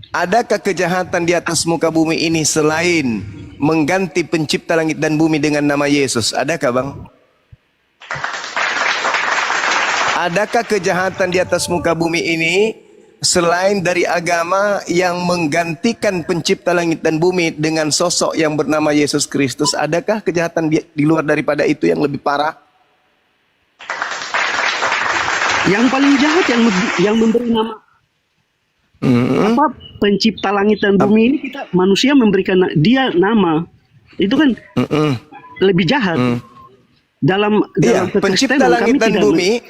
Adakah kejahatan di atas muka bumi ini selain mengganti pencipta langit dan bumi dengan nama Yesus? Adakah Bang? Adakah kejahatan di atas muka bumi ini selain dari agama yang menggantikan pencipta langit dan bumi dengan sosok yang bernama Yesus Kristus? Adakah kejahatan di luar daripada itu yang lebih parah? Yang paling jahat yang memberi nama apa pencipta langit dan bumi ini, kita manusia memberikan dia nama, itu kan lebih jahat. Dalam pencipta langit dan bumi,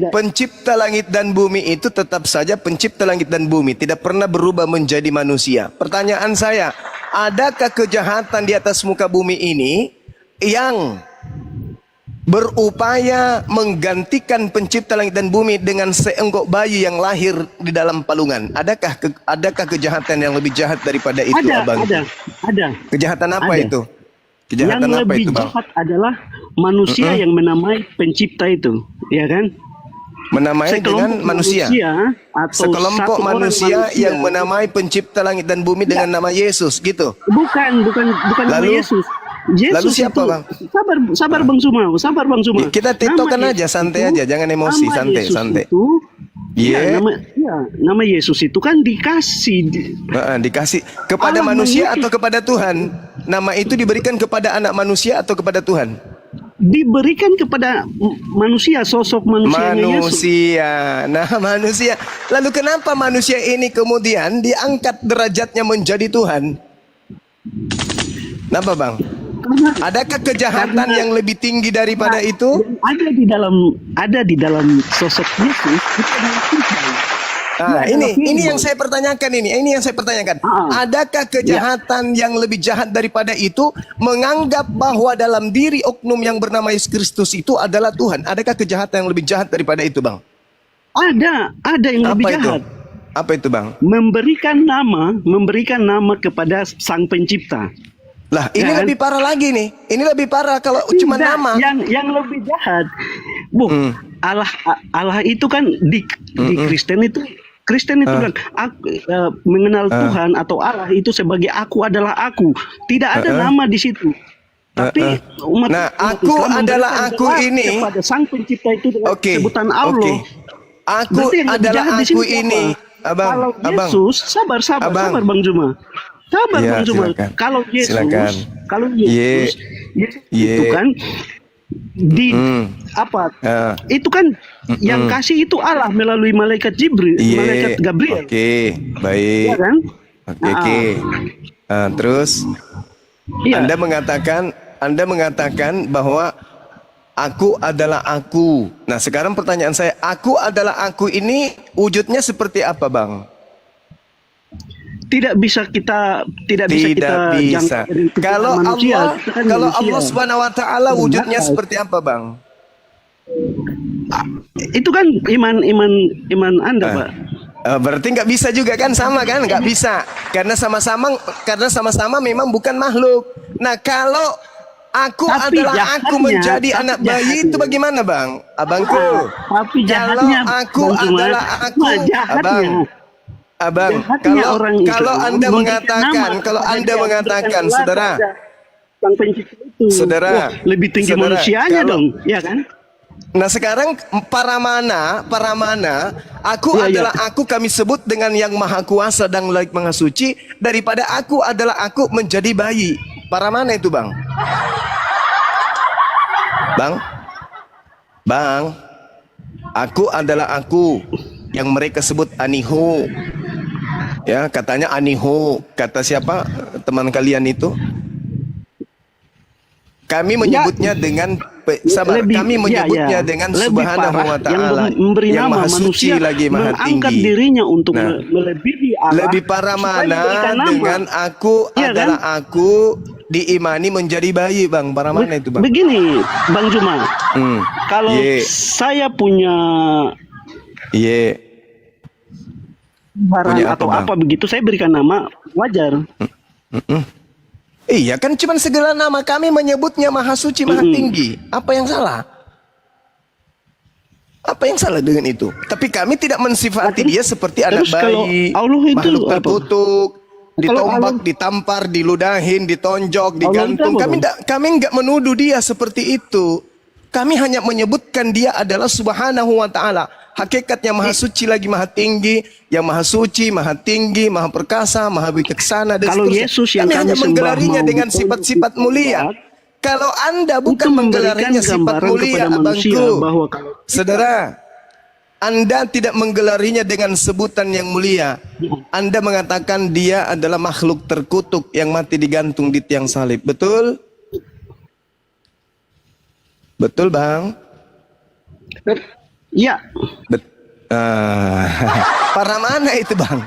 pencipta langit dan bumi itu tetap saja pencipta langit dan bumi, tidak pernah berubah menjadi manusia. Pertanyaan saya, adakah kejahatan di atas muka bumi ini yang berupaya menggantikan pencipta langit dan bumi dengan seonggok bayi yang lahir di dalam palungan? Adakah kejahatan yang lebih jahat daripada itu, Abang? Ada. Kejahatan apa Ada. itu? Kejahatan yang apa lebih itu, Bang? jahat adalah manusia yang menamai pencipta itu, ya kan? Menamai dengan manusia. Atau Sekelompok satu orang manusia yang menamai pencipta langit dan bumi dengan nama Yesus, gitu. Bukan nama Lalu- Yesus. lalu siapa, itu, Bang? Sabar Bang Zuma. Kita tiktokan Nama aja, Yesus santai itu- aja, jangan emosi, nama santai, Yesus santai. Itu, Iya. nama Yesus itu kan dikasih Dikasih kepada Allah manusia mengutus. atau kepada Tuhan? Nama itu diberikan kepada anak manusia atau kepada Tuhan? diberikan kepada manusia, sosok manusianya Yesus. Nah, manusia. Lalu kenapa manusia ini kemudian diangkat derajatnya menjadi Tuhan? Kenapa, Bang? Adakah kejahatan yang lebih tinggi daripada itu? Ada di dalam sosok Yesus. Itu adalah Tuhan. Ini yang saya pertanyakan ini yang saya pertanyakan. Adakah kejahatan yang lebih jahat daripada itu menganggap bahwa dalam diri oknum yang bernama Yesus Kristus itu adalah Tuhan? Adakah kejahatan yang lebih jahat daripada itu, Bang? Ada yang lebih jahat. Apa itu, Bang? Memberikan nama kepada Sang Pencipta. Lah, ini lebih parah lagi nih. Ini lebih parah kalau cuma nama. Yang lebih jahat. Allah itu kan di Kristen itu kan mengenal Tuhan atau Allah itu sebagai aku adalah aku. Tidak ada nama di situ. Tapi umat aku Islam adalah memberikan aku gelar ini. kepada Sang Pencipta itu dengan sebutan Allah. Aku Berarti yang lebih adalah jahat di aku sini ini. apa? Kalau Yesus, sabar Bang Zuma. Sabar Ya, Bang Jumal. silakan. Kalau Yesus, Silakan. kalau Yesus, Yesus itu Ye. kan di apa? Itu kan yang kasih itu Allah melalui malaikat Jibril, malaikat Gabriel. Oke, baik. Ya kan? Oke. Terus Iya. Anda mengatakan bahwa aku adalah aku. Nah, sekarang pertanyaan saya, aku adalah aku ini wujudnya seperti apa, Bang? Tidak bisa kita Tidak bisa. jangkau dari pikiran Kalau manusia. Allah, Kita kan kalau manusia. Allah Subhanahu wa taala wujudnya Batas. seperti apa, Bang? Itu kan iman Anda, Pak. Berarti nggak bisa juga kan, sama kan? Nggak bisa. Karena sama-sama memang bukan makhluk. Nah, kalau aku Tapi adalah aku jahatnya, menjadi tapi anak bayi jahatnya. itu bagaimana, Bang? Abangku. Tapi Kalau jahatnya, aku Bang Jumat, adalah aku, jahatnya. Abang, Jahatnya orang kalau Islam Anda memberikan mengatakan, nama kalau kepada Anda dia, mengatakan, memberikan gelar saudara, kepada Sang Pencipta itu. Saudara, Wah, lebih tinggi saudara, manusianya kalau- dong, ya kan? Nah sekarang para mana, aku adalah aku kami sebut dengan yang maha kuasa dan laik maha suci, daripada aku adalah aku menjadi bayi. Para mana itu, Bang? Bang, aku adalah aku yang mereka sebut Aniho. Ya, katanya Aniho. Kata siapa teman kalian itu? Kami menyebutnya dengan kami menyebutnya dengan lebih Subhanahu parah, wa taala yang memberi yang nama maha suci manusia lagi maha mengangkat tinggi. dirinya untuk Nah, melebihi Allah. lebih parah supaya mana diberikan nama. dengan aku Iya adalah kan? aku diimani menjadi bayi, Bang. Parah mana itu, Bang? Begini, Bang Juma. Kalau Ye. saya punya barang Punya apa, atau Bang? apa begitu, saya berikan nama, wajar. Iya kan, cuman segala nama kami menyebutnya maha suci maha tinggi. Apa yang salah? Apa yang salah dengan itu? Tapi kami tidak mensifati dia seperti anak terus kalau bayi, Allah itu makhluk apa? terkutuk, Kalau ditombak, Allah- ditampar, diludahin, ditonjok, Allah itu digantung. apa, Kami Bang? kami nggak menuduh dia seperti itu. Kami hanya menyebutkan dia adalah Subhanahu wa taala. Hakikatnya maha suci lagi maha tinggi, yang maha suci, maha tinggi, maha perkasa, maha bijaksana dan Kalau seterusnya. Yesus yang Kami kami hanya sembah menggelarinya mau dengan ditolong sifat-sifat mulia. Kalau Anda itu bukan memberikan menggelarinya sifat gambaran mulia, kepada manusia abangku. bahwa kalau Saudara, Anda tidak menggelarinya dengan sebutan yang mulia. Anda mengatakan dia adalah makhluk terkutuk yang mati digantung di tiang salib. Betul? Betul, Bang? ya Para mana itu, Bang?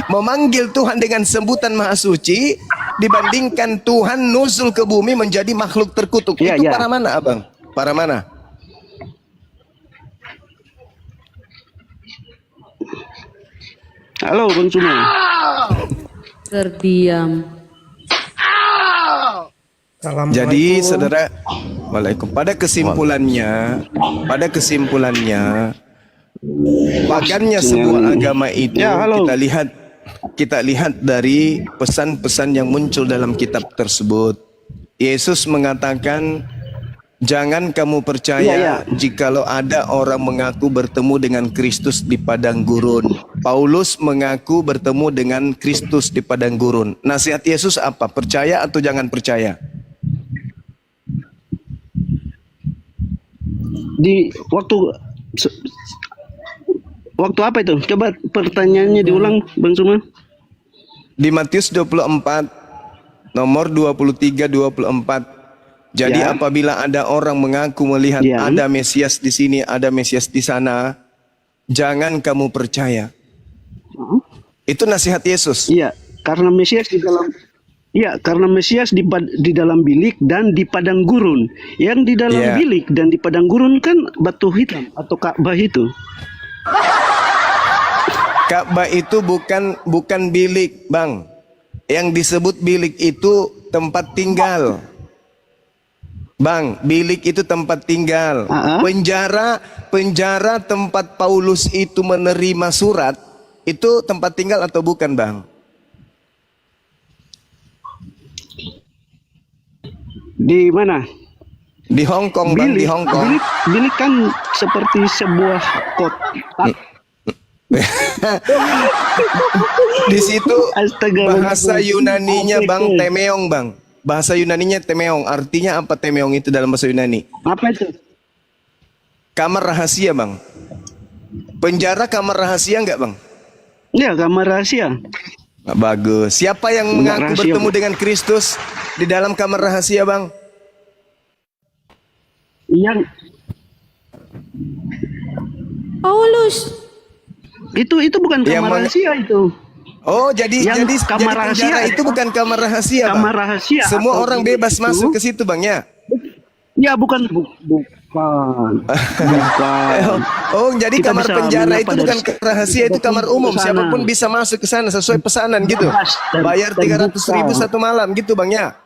Memanggil Tuhan dengan sebutan maha suci dibandingkan Tuhan nuzul ke bumi menjadi makhluk terkutuk. Ya, Itu ya. para mana, Abang? Para mana? halo Bang Juma. Terdiam. Jadi saudara, Waalaikumsalam. Pada kesimpulannya, pagannya sebuah agama itu Ya, halo. kita lihat dari pesan-pesan yang muncul dalam kitab tersebut. Yesus mengatakan, jangan kamu percaya jikalau ada orang mengaku bertemu dengan Kristus di padang gurun. Paulus mengaku bertemu dengan Kristus di padang gurun. Nasihat Yesus apa? Percaya atau jangan percaya? Di waktu apa itu? Coba pertanyaannya diulang, Bang Juma. Di Matius 24 nomor 23-24. Jadi Ya. apabila ada orang mengaku melihat Ya. ada Mesias di sini, ada Mesias di sana, jangan kamu percaya. Itu nasihat Yesus. Iya, karena Mesias di dalam di dalam bilik dan di padang gurun. Yang di dalam Iya. bilik dan di padang gurun kan batu hitam atau Ka'bah itu. Ka'bah itu bukan bilik, Bang. Yang disebut bilik itu tempat tinggal. Bang, bilik itu tempat tinggal. Penjara tempat Paulus itu menerima surat itu tempat tinggal atau bukan, Bang? Di mana? Di Hong Kong, Bang, di Hong Kong. Bilik kan seperti sebuah kotak. Di situ Astaga. bahasa Yunaninya Bang temeong Bang. Bahasa Yunaninya temeong. Artinya apa temeong itu dalam bahasa Yunani? Apa itu? Kamar rahasia Bang. Penjara kamar rahasia enggak Bang? Ya, kamar rahasia. Bagus. Siapa yang Kamar mengaku rahasia, bertemu Bang. dengan Kristus di dalam kamar rahasia Bang? Yang Paulus. itu bukan Yang kamar mana- rahasia itu. Oh, jadi Kamar rahasia penjara itu bukan kamar rahasia, Bang. Kamar rahasia Semua atau orang bilik bebas itu- masuk ke situ, Bang, ya. Ya, bukan. Bukan. Oh, jadi Kita kamar bisa penjara menyapa itu dari bukan rahasia, itu kamar umum. ke sana. Siapapun bisa masuk ke sana sesuai pesanan gitu. Bebas dan Bayar terbuka. 300.000 satu malam gitu, Bang, ya.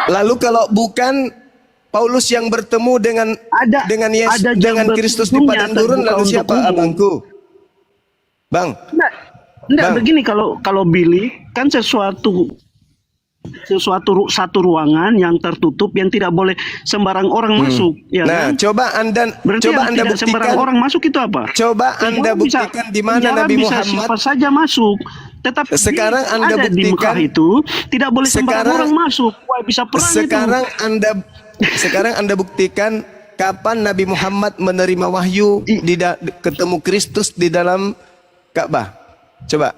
Lalu kalau bukan Paulus yang bertemu dengan Yesus, ada jam dengan Kristus di bertemu padang gurun, terbuka lalu untuk siapa umum. abangku? Bang, Enggak, Bang. begini, kalau bilik kan satu ruangan yang tertutup yang tidak boleh sembarang orang masuk, ya nah, kan? coba Anda Berarti yang tidak sembarang buktikan. orang masuk itu apa? Coba Anda Penjara bisa- buktikan di mana penjara Nabi bisa Muhammad. siapa saja masuk. Tetapi Sekarang Anda ada di buktikan. Mekah itu tidak boleh sembarang Sekarang- orang masuk. Wah, bisa perang Sekarang Anda buktikan kapan Nabi Muhammad menerima wahyu ketemu Kristus di dalam Ka'bah. Coba.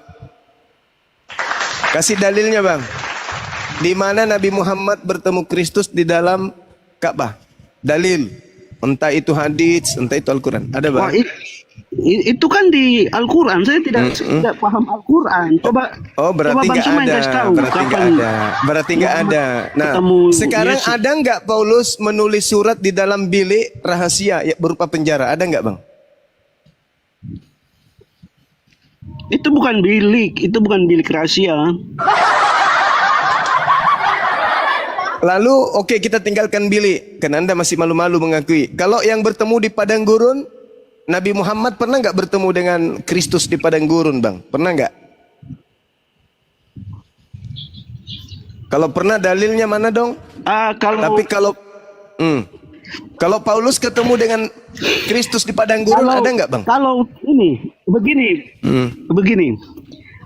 Kasih dalilnya, Bang. Di mana Nabi Muhammad bertemu Kristus di dalam Ka'bah? Dalil. Entah itu hadis, entah itu Al-Quran. Ada, Bang? Wah, itu kan di Al-Quran. Saya tidak paham Al-Quran. Coba. Oh, berarti coba Bang nggak Suma yang ada. kasih tahu Berarti nggak kapan ada. Berarti nggak ada. Nah, ketemu sekarang Yesus. ada nggak Paulus menulis surat di dalam bilik rahasia ya, berupa penjara? Ada nggak, Bang? Itu bukan bilik rahasia. Lalu, oke, kita tinggalkan bilik. Karena Anda masih malu-malu mengakui. Kalau yang bertemu di padang gurun, Nabi Muhammad pernah nggak bertemu dengan Kristus di padang gurun, Bang? Pernah nggak? Kalau pernah, dalilnya mana dong? Tapi kalau Paulus ketemu dengan Kristus di padang gurun, ada nggak, Bang? Kalau begini.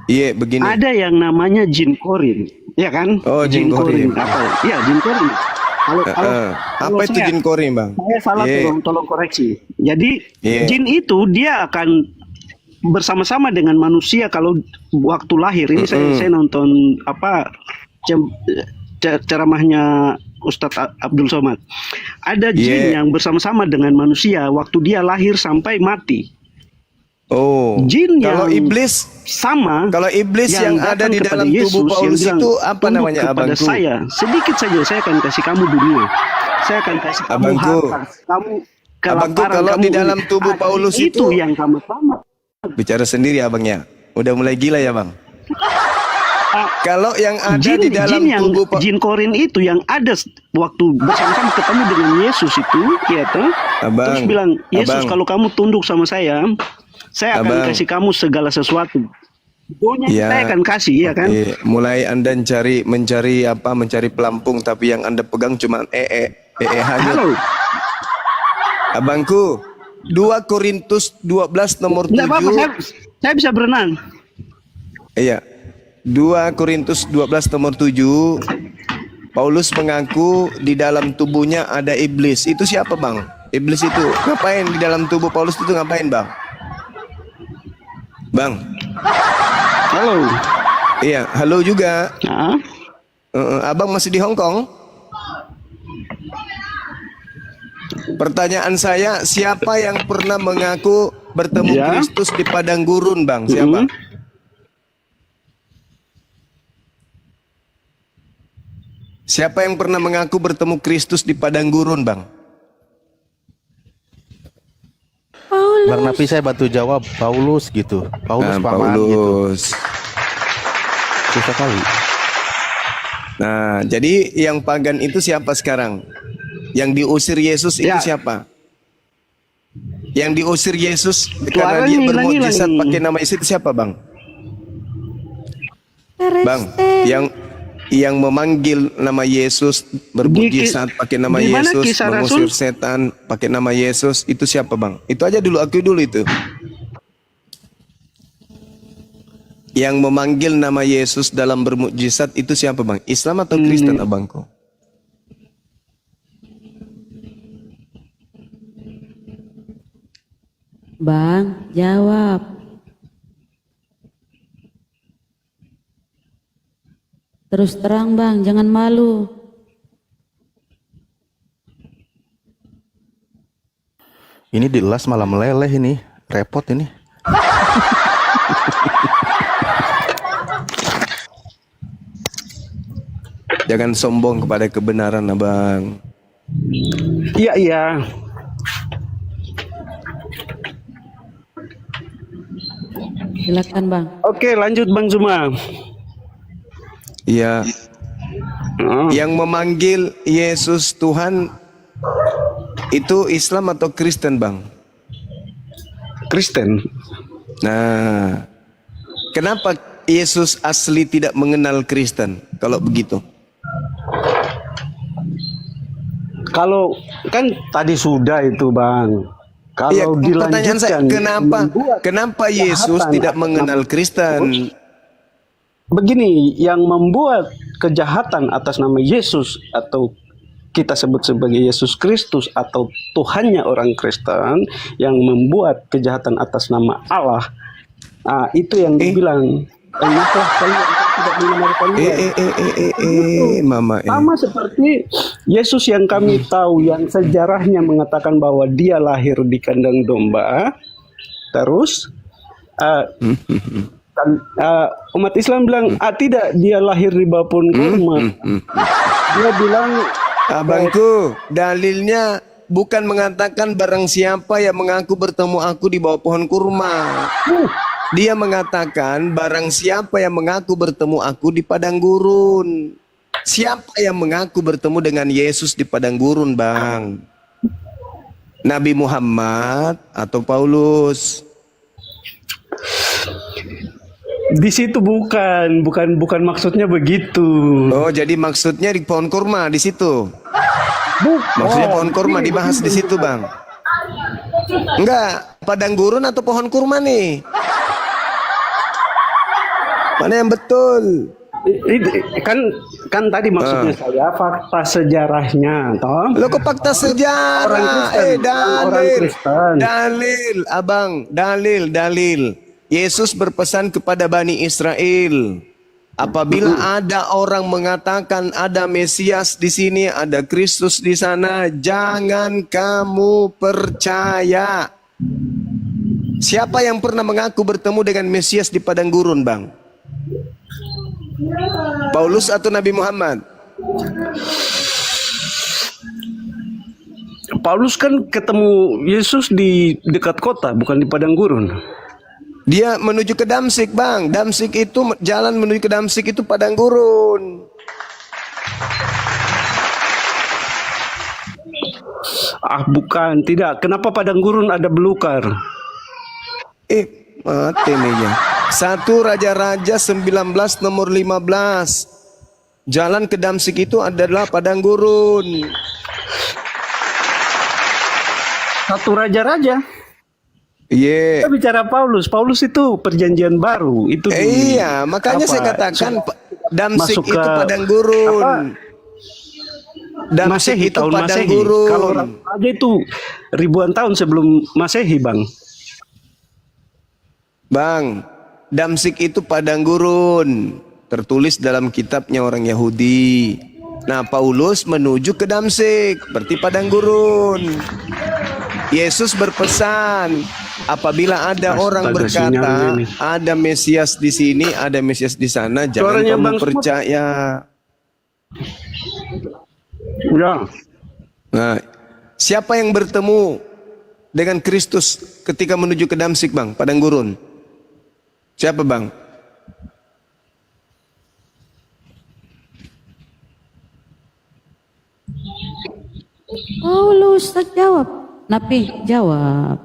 Iya, begini. Ada yang namanya jin korin, ya kan? Oh, jin korin. Apa? Iya, jin korin. Apa itu jin korin, Bang? Saya salah, Iya. tolong koreksi. Jadi Iya. jin itu dia akan bersama-sama dengan manusia kalau waktu lahir. Ini saya nonton ceramahnya Ustadz Abdul Somad. Ada jin yang bersama-sama dengan manusia waktu dia lahir sampai mati. Oh, Jin kalau yang iblis sama. Kalau iblis yang ada datang di kepada dalam tubuh Yesus, Paulus yang bilang, itu apa "Tunduk namanya, kepada abangku?" saya, sedikit saja saya akan kasih kamu dunia. Saya akan kasih kamu Abangku. harta, kamu Abangku, kelaparan, kalau kamu di dalam ini. tubuh Paulus itu yang kamu sama. bicara sendiri, abangnya. Udah mulai gila ya, Bang? Kalau yang ada di dalam tubuh Jin korin itu yang ada waktu bersama-sama ketemu dengan Yesus itu, ya toh? Abang, Terus bilang, Yesus, abang. kalau kamu tunduk sama saya akan Abang. kasih kamu segala sesuatu. Dunia Ya. saya akan kasih, ya kan? Mulai Anda mencari pelampung, tapi yang Anda pegang cuma hanyut. Halo. Abangku, 2 Korintus 12 nomor 7. Enggak apa-apa, saya bisa berenang. Iya. 2 Korintus 12 nomor 7. Paulus mengaku di dalam tubuhnya ada iblis. Itu siapa, Bang? Iblis itu ngapain di dalam tubuh Paulus itu, ngapain, Bang? Bang. Halo. Iya, halo juga. Nah. Abang masih di Hong Kong? Pertanyaan saya, siapa yang pernah mengaku bertemu Kristus di padang gurun, Bang? Siapa? Siapa yang pernah mengaku bertemu Kristus di padang gurun, Bang? Bang Napi, saya bantu jawab Paulus gitu. Paulus paman Paulus. gitu. Susah kali. Nah, jadi yang pagan itu siapa sekarang? Yang diusir Yesus itu siapa? Yang diusir Yesus karena dia bermukjizat pakai nama Yesus itu siapa, Bang? Bang, yang memanggil nama Yesus, bermukjizat pakai nama di mana Yesus, Kisah mengusir Rasul? setan pakai nama Yesus, itu siapa bang? Itu aja dulu, aku dulu itu. Yang memanggil nama Yesus dalam bermukjizat itu siapa bang? Islam atau Kristen abangku? Bang, jawab. Terus terang bang, jangan malu. Ini di las malah meleleh ini, repot ini. Jangan sombong kepada kebenaran abang. Iya, iya. Silakan bang. Oke, lanjut Bang Zuma. Iya. Yang memanggil Yesus Tuhan itu Islam atau Kristen bang? Kristen. Nah, kenapa Yesus asli tidak mengenal Kristen kalau begitu? Kalau kan tadi sudah itu Bang. Iya, Kalau pertanyaan saya, dilanjutkan, kenapa Yesus kejahatan tidak atas mengenal nama Kristen? Begini, yang membuat kejahatan atas nama Yesus atau kita sebut sebagai Yesus Kristus atau Tuhannya orang Kristen, yang membuat kejahatan atas nama Allah, itu yang dibilang maka kalian tidak mengenal Mama. Sama seperti Yesus yang kami tahu, yang sejarahnya mengatakan bahwa dia lahir di kandang domba, terus umat Islam bilang tidak, dia lahir di bawah pohon kurma. Dia bilang, abangku, dalilnya bukan mengatakan barang siapa yang mengaku bertemu aku di bawah pohon kurma. Dia mengatakan barang siapa yang mengaku bertemu aku di padang gurun. Siapa yang mengaku bertemu dengan Yesus di padang gurun, Bang? Nabi Muhammad atau Paulus? di situ bukan maksudnya begitu. Oh, jadi maksudnya di pohon kurma di situ. Maksudnya pohon kurma dibahas di situ, Bang. Enggak, padang gurun atau pohon kurma nih? Mana yang betul? Kan tadi maksudnya saya fakta sejarahnya, toh. Lo kok fakta sejarah? Orang Kristen, orang Kristen. Dalil, abang, dalil. Yesus berpesan kepada Bani Israel, apabila ada orang mengatakan ada Mesias di sini, ada Kristus di sana, jangan kamu percaya. Siapa yang pernah mengaku bertemu dengan Mesias di padang gurun, Bang? Paulus atau Nabi Muhammad? Paulus kan ketemu Yesus di dekat kota, bukan di padang gurun. Dia menuju ke Damsik, Bang. Damsik itu, jalan menuju ke Damsik itu padang gurun. Bukan, tidak. Kenapa padang gurun ada belukar? Mati nih ya. 1 Raja-Raja 19 nomor 15. Jalan ke Damsik itu adalah padang gurun. 1 Raja-Raja. Iya. Kita bicara Paulus. Paulus itu perjanjian baru. Itu iya, makanya saya katakan Damsik itu padang gurun. Damsik Masehi, itu tahun padang Masehi. gurun. Kalau Raja itu ribuan tahun sebelum Masehi, Bang. Bang, Damsik itu padang gurun. Tertulis dalam kitabnya orang Yahudi. Nah, Paulus menuju ke Damsik, berarti padang gurun. Yesus berpesan, apabila ada orang berkata ada Mesias di sini, ada Mesias di sana, jangan Suaranya kamu Bang percaya. Ya. Nah, siapa yang bertemu dengan Kristus ketika menuju ke Damsik, Bang, padang gurun? Siapa, Bang? Paulus, tak jawab. Napi, jawab.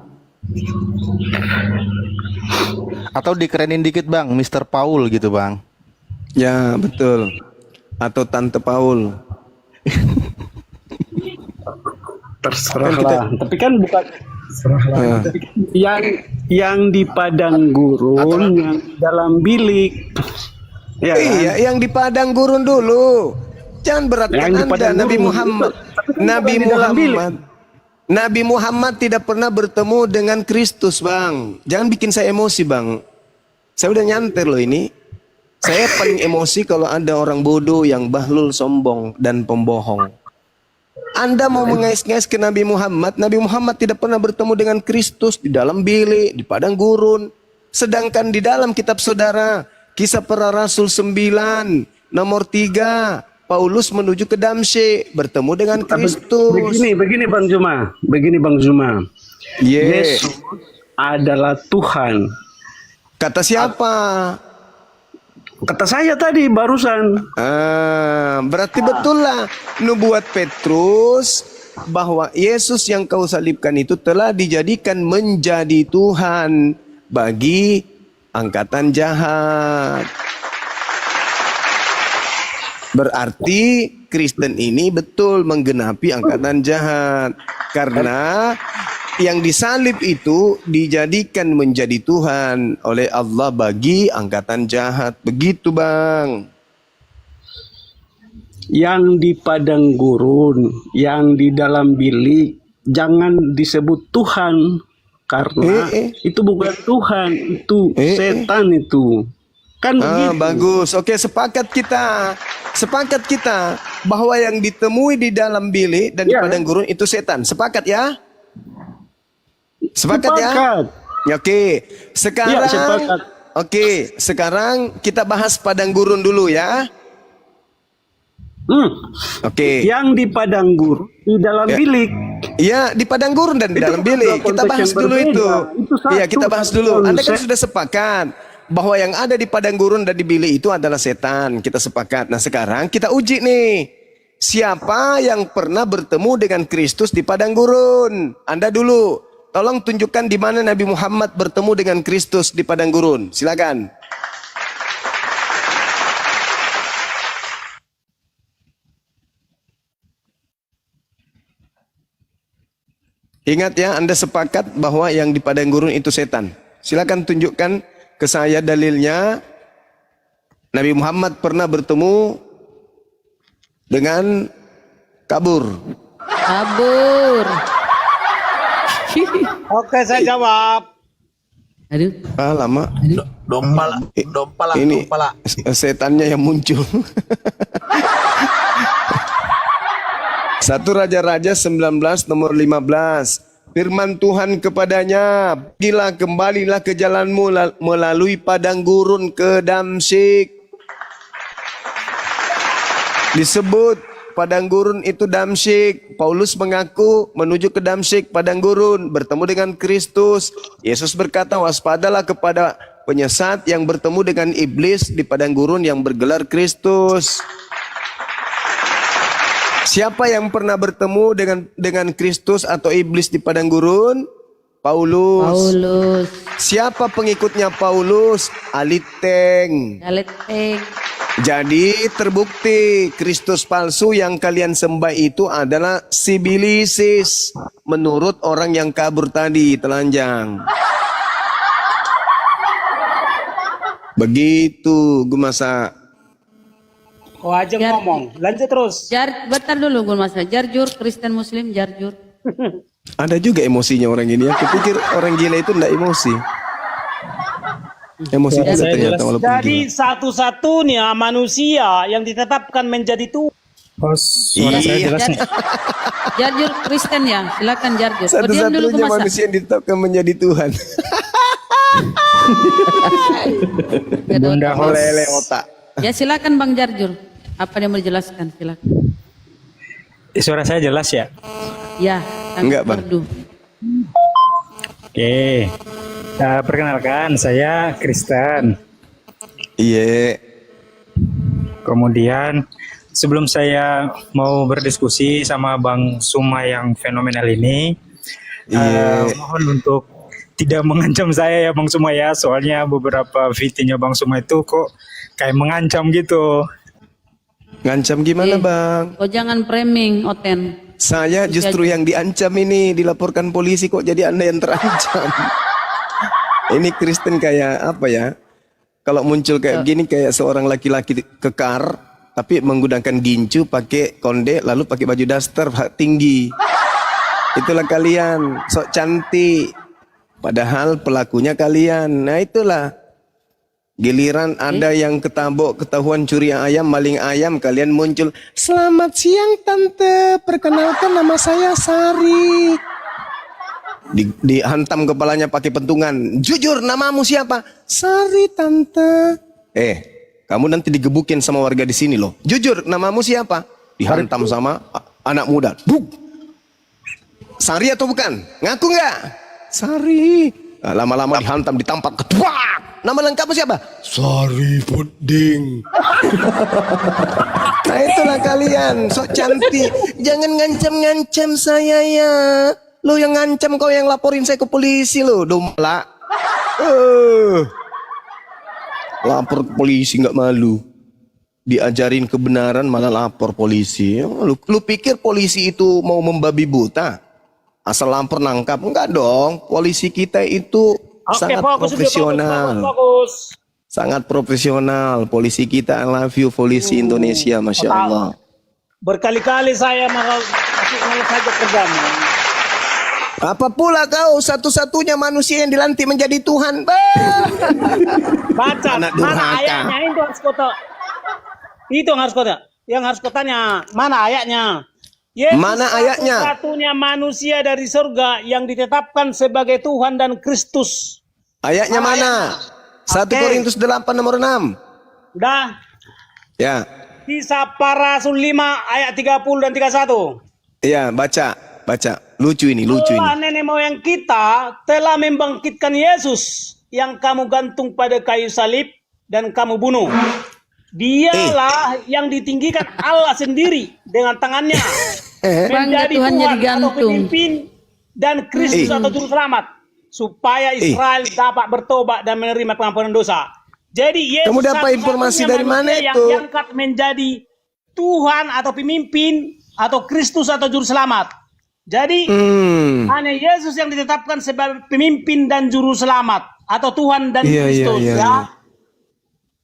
Atau dikerenin dikit, Bang, Mr. Paul gitu, Bang. Ya, betul. atau Tante Paul? Terserahlah. Tapi kan bukan yang di padang gurun, yang dalam bilik. Ya, Iya, yang di padang gurun dulu. Jangan beratkan Yang di Anda, padang Nabi gurun. Muhammad. Tapi kan Nabi bukan di dalam bilik. Nabi Muhammad tidak pernah bertemu dengan Kristus, Bang. Jangan bikin saya emosi, Bang. Saya udah nyanter loh ini. Saya paling emosi kalau ada orang bodoh yang bahlul, sombong, dan pembohong. Anda mau mengais-ngais ke Nabi Muhammad. Nabi Muhammad tidak pernah bertemu dengan Kristus di dalam bilik, di padang gurun. Sedangkan di dalam kitab saudara, Kisah Para Rasul 9, nomor 3, Paulus menuju ke Damsyik, bertemu dengan Kristus. Begini Bang Zuma. Yeah. Yesus adalah Tuhan. Kata siapa? Kata saya tadi barusan. Berarti betul lah nubuat Petrus bahwa Yesus yang kau salibkan itu telah dijadikan menjadi Tuhan bagi angkatan jahat. Berarti Kristen ini betul menggenapi angkatan jahat. Karena yang disalib itu dijadikan menjadi Tuhan oleh Allah bagi angkatan jahat. Begitu, Bang. Yang di padang gurun, yang di dalam bilik, jangan disebut Tuhan. Karena itu bukan Tuhan, itu setan itu. Kan begitu. Bagus. Oke, sepakat kita bahwa yang ditemui di dalam bilik dan di padang gurun itu setan. Sepakat ya? Sepakat ya? Oke. Sekarang sepakat. Oke, sekarang kita bahas padang gurun dulu ya. Oke. Yang di padang gurun, di dalam bilik. Iya, di padang gurun dan di dalam bilik. Kita bahas dulu itu. Iya, kita bahas dulu. Anda kan sudah sepakat bahwa yang ada di padang gurun dan di bilik itu adalah setan. Kita sepakat. Nah, sekarang kita uji nih. Siapa yang pernah bertemu dengan Kristus di padang gurun? Anda dulu. Tolong tunjukkan di mana Nabi Muhammad bertemu dengan Kristus di padang gurun. Silakan. Ingat ya, Anda sepakat bahwa yang di padang gurun itu setan. Silakan tunjukkan ke saya dalilnya. Nabi Muhammad pernah bertemu dengan kabur. Oke, saya jawab. Aduh. Lama. Dompala. Ini setannya yang muncul. 1 Raja-Raja 19 nomor 15. Firman Tuhan kepadanya, kembalilah ke jalanmu melalui padang gurun ke Damsyik. Disebut padang gurun itu Damsyik. Paulus mengaku menuju ke Damsyik, padang gurun, bertemu dengan Kristus. Yesus berkata, waspadalah kepada penyesat yang bertemu dengan iblis di padang gurun yang bergelar Kristus. Siapa yang pernah bertemu dengan Kristus atau iblis di padang gurun? Paulus. Siapa pengikutnya Paulus? Aliteng. Jadi terbukti Kristus palsu yang kalian sembah itu adalah sibilisis menurut orang yang kabur tadi, telanjang. Begitu, gue masa. Kau aja ngomong, lanjut terus. Bentar dulu gue masa. Jarjur, Kristen Muslim, jarjur. Ada juga emosinya orang ini ya. Kupikir orang gila itu enggak emosi. Emosi juga ternyata walaupun Jadi gila. satu-satunya manusia yang ditetapkan menjadi Tuhan. Suara saya jelas nih. Jarjur Kristen ya, silakan jarjur. Satu-satunya manusia yang ditetapkan menjadi Tuhan. Bunda holele otak. Ya silakan Bang Jarjur. Apa yang mau dijelaskan? Silakan. Suara saya jelas ya? Ya. Enggak, Bang. Oke. Perkenalkan, saya Kristen. Iya. Kemudian sebelum saya mau berdiskusi sama Bang Suma yang fenomenal ini, mohon untuk tidak mengancam saya ya Bang Suma ya. Soalnya beberapa videonya Bang Suma itu kok kayak mengancam gitu. Ngancam gimana bang? Kau jangan framing, Oten. Saya justru yang diancam ini, dilaporkan polisi kok jadi Anda yang terancam. Ini Kristen kayak apa ya? Kalau muncul kayak gini kayak seorang laki-laki kekar tapi menggunakan gincu, pakai konde, lalu pakai baju daster tinggi. Itulah kalian, sok cantik. Padahal pelakunya kalian. Nah itulah. Giliran ada yang ketabok, ketahuan curi ayam, maling ayam, kalian muncul. Selamat siang tante, perkenalkan nama saya Sari. Dihantam kepalanya pakai pentungan. Jujur, namamu siapa? Sari tante. Kamu nanti digebukin sama warga di sini loh. Jujur, namamu siapa? Dihantam sama anak muda. Buk. Sari atau bukan? Ngaku nggak? Sari. Nah, lama-lama dihantam, ditampak, ketuak. Nama lengkapnya siapa? Sari Puding. Nah itulah kalian, sok cantik. Jangan ngancam-ngancam saya ya. Lo yang ngancam, kau yang laporin saya ke polisi lo, domla. Lapor ke polisi nggak malu. Diajarin kebenaran malah lapor polisi. Lu pikir polisi itu mau membabi buta? Asal lapor nangkap? Enggak dong. Polisi kita itu sangat profesional. Fokus. Sangat profesional. Polisi kita, I love you polisi Indonesia, Masya Allah. Berkali-kali saya masuk saja kerjamu. Apa pula kau satu-satunya manusia yang dilantik menjadi Tuhan? Baca, Anak mana durhaka. ayatnya itu harus kota. Itu yang harus kota. Yang harus kotanya, mana ayatnya? Yesus Mana ayatnya? satu-satunya manusia dari surga yang ditetapkan sebagai Tuhan dan Kristus. Ayatnya mana? 1 Korintus 8 nomor 6. Udah. Ya. Kisah para Rasul 5 ayat 30 dan 31. Iya, baca. Lucu ini. Allah nenek moyang kita telah membangkitkan Yesus yang kamu gantung pada kayu salib dan kamu bunuh. Dialah yang ditinggikan Allah sendiri dengan tangannya menjadi Tuhan jadi Tuhan atau gantung. pemimpin dan Kristus atau juru selamat supaya Israel dapat bertobat dan menerima pengampunan dosa. Jadi Yesus Kamu dapat informasi satu-satunya dari mana manusia itu? yang diangkat menjadi Tuhan atau pemimpin atau Kristus atau juru selamat. Jadi hanya Yesus yang ditetapkan sebagai pemimpin dan juru selamat atau Tuhan dan Kristus ya.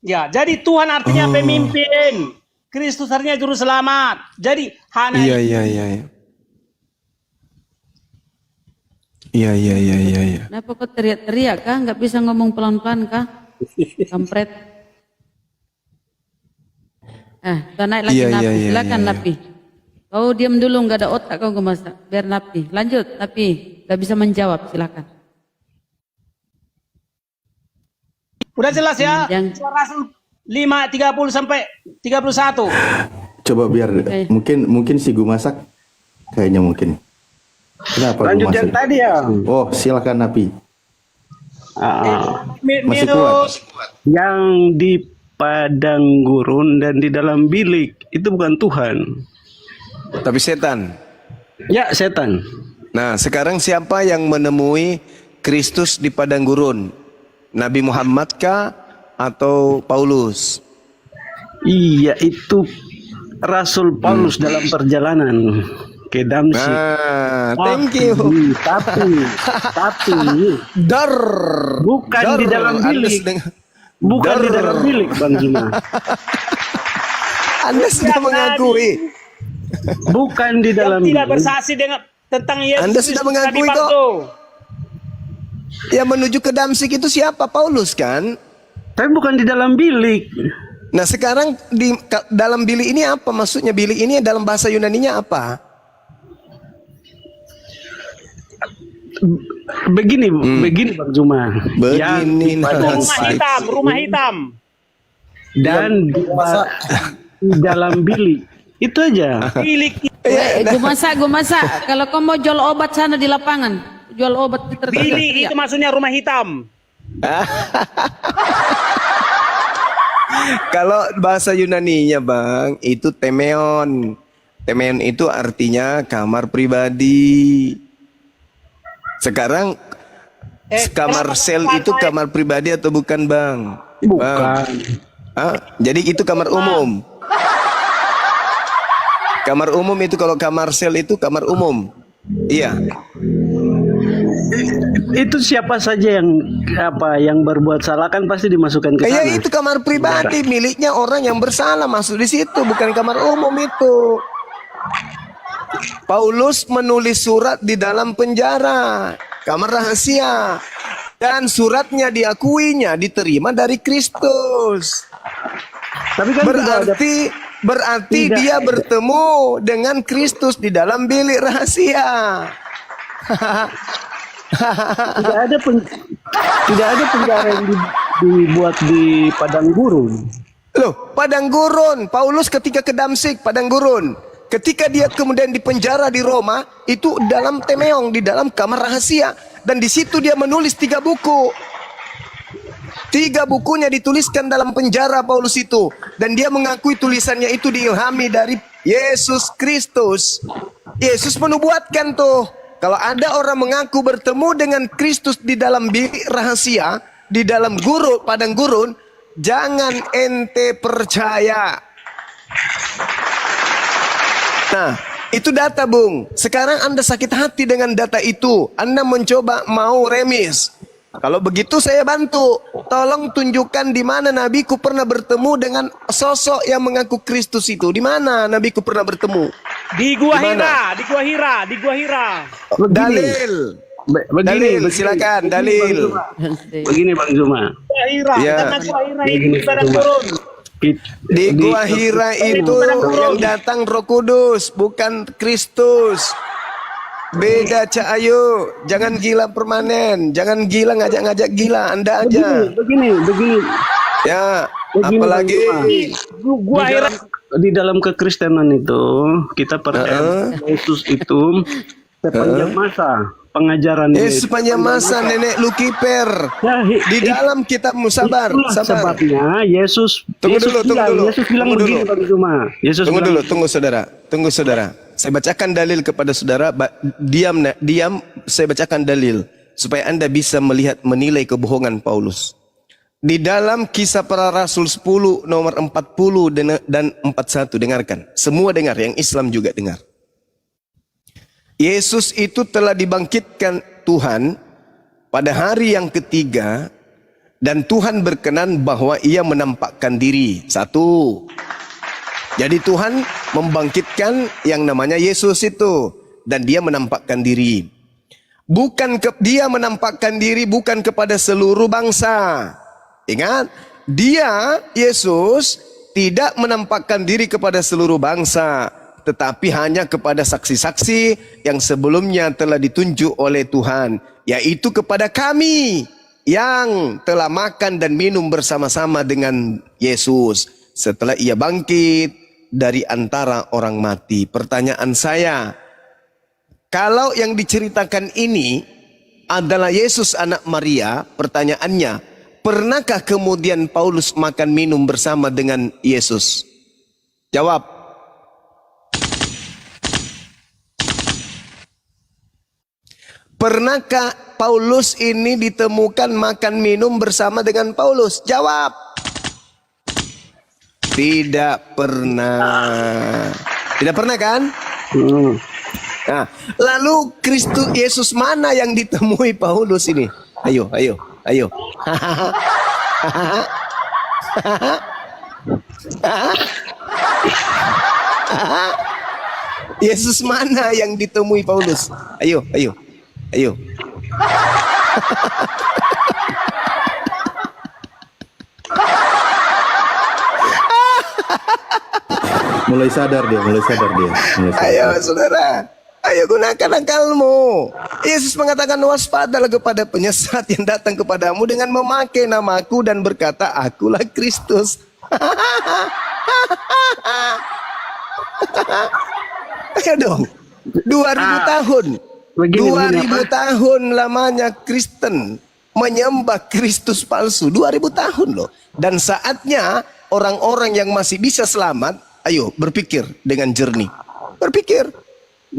Ya, jadi Tuhan artinya pemimpin, Kristus artinya juru selamat. Jadi hanya Iya. Kenapa kau teriak-teriak kah? Nggak bisa ngomong pelan-pelan kah? Kampret. Kau naik lagi Napi. Silakan Napi. Kau diam dulu, nggak ada otak kau gemasak. Biar Napi. Lanjut Napi. Nggak bisa menjawab. Silakan. udah jelas ya. Rasul 5 30 sampai 31. Coba biar mungkin si Gu masak kayaknya mungkin. Kenapa Lanjut yang tadi ya. Oh, silakan Napi. Masih kuat. Yang di padang gurun dan di dalam bilik itu bukan Tuhan. Tapi setan. Ya, setan. Nah, sekarang siapa yang menemui Kristus di padang gurun? Nabi Muhammad kah atau Paulus? Iya, itu Rasul Paulus dalam perjalanan ke Damsyik. Nah, thank you. Tapi bukan di dalam bilik. Bukan di dalam bilik, Bang Zuma. Anda sudah mengakui. Bukan di dalam bilik. Tidak bilik. bersaksi dengan tentang Yesus. Anda sudah mengakui kok. Yang menuju ke Damsyik itu siapa? Paulus kan? Tapi bukan di dalam bilik. Nah sekarang di dalam bilik ini apa? Maksudnya bilik ini dalam bahasa Yunaninya apa? Begini Bang Zuma. Begini. Rumah hitam. Dan di dalam bilik. Itu aja. Bilik. Gue masak. Kalau kau mau jual obat sana di lapangan. Jual obat bilik itu maksudnya rumah hitam. Kalau bahasa Yunaninya Bang, itu temeon. Temeon itu artinya kamar pribadi. Sekarang kamar sel itu kamar pribadi atau bukan Bang? Bukan. Jadi itu kamar umum. Kamar umum itu kalau kamar sel itu kamar umum. Iya. Itu siapa saja yang berbuat salah kan pasti dimasukkan ke sana. Ya itu kamar pribadi miliknya orang yang bersalah masuk di situ, bukan kamar umum itu. Paulus menulis surat di dalam penjara, kamar rahasia, dan suratnya diakuinya diterima dari Kristus. Tapi kan berarti dia bertemu dengan Kristus di dalam bilik rahasia. Tidak ada penjara yang dibuat di padang gurun. Loh, padang gurun. Paulus ketika ke Damsik, padang gurun. Ketika dia kemudian dipenjara di Roma, itu dalam temeong, di dalam kamar rahasia. Dan di situ dia menulis 3 buku. 3 bukunya dituliskan dalam penjara Paulus itu. Dan dia mengakui tulisannya itu diilhami dari Yesus Kristus. Yesus menubuatkan tuh. Kalau ada orang mengaku bertemu dengan Kristus di dalam bilik rahasia, di dalam padang gurun, jangan ente percaya. Nah, itu data, Bung. Sekarang Anda sakit hati dengan data itu. Anda mencoba mau remis. Kalau begitu saya bantu. Tolong tunjukkan di mana nabiku pernah bertemu dengan sosok yang mengaku Kristus itu. Di mana nabiku pernah bertemu? Di Gua Hira. Dalil. Dalil, silakan. Dalil. Begini Bang Zuma. Gua Hira. Ya. Karena Gua Hira itu padang gurun. Di Gua Hira itu yang datang Roh Kudus, bukan Kristus. Beda, Cak Ayu. Jangan gila permanen. Jangan gila ngajak-ngajak gila. Anda aja. Begini. Ya, Begini, apalagi Gua Hira. Di dalam kekristenan itu kita percaya Yesus itu sepanjang masa pengajaran sepanjang masa nenek lu kiper di dalam kitab Musabar. Sebabnya Yesus bilang begini Bang Zuma. Tunggu saudara. Saya bacakan dalil kepada saudara. Diam. Saya bacakan dalil supaya Anda bisa menilai kebohongan Paulus. Di dalam Kisah Para Rasul 10 nomor 40 dan 41, dengarkan. Semua dengar, yang Islam juga dengar. Yesus itu telah dibangkitkan Tuhan pada hari yang ketiga, dan Tuhan berkenan bahwa ia menampakkan diri. 1. Jadi Tuhan membangkitkan yang namanya Yesus itu, dan dia menampakkan diri. Dia menampakkan diri bukan kepada seluruh bangsa. Ingat, Yesus tidak menampakkan diri kepada seluruh bangsa, tetapi hanya kepada saksi-saksi yang sebelumnya telah ditunjuk oleh Tuhan, yaitu kepada kami yang telah makan dan minum bersama-sama dengan Yesus setelah ia bangkit dari antara orang mati. Pertanyaan saya, kalau yang diceritakan ini adalah Yesus anak Maria, pertanyaannya, pernahkah kemudian Paulus makan minum bersama dengan Yesus? Jawab. Pernahkah Paulus ini ditemukan makan minum bersama dengan Paulus? Jawab. Tidak pernah. Tidak pernah kan? Nah, lalu Kristus Yesus mana yang ditemui Paulus ini? Ayo. Yesus mana yang ditemui Paulus? Ayo. Mulai sadar dia. Ayo saudara, ayo gunakan akalmu. Yesus mengatakan, waspadalah kepada penyesat yang datang kepadamu dengan memakai namaku dan berkata, akulah Kristus. Ayo dong, 2000 tahun. 2000 tahun lamanya Kristen menyembah Kristus palsu. 2000 tahun loh. Dan saatnya orang-orang yang masih bisa selamat, ayo berpikir dengan jernih. Berpikir.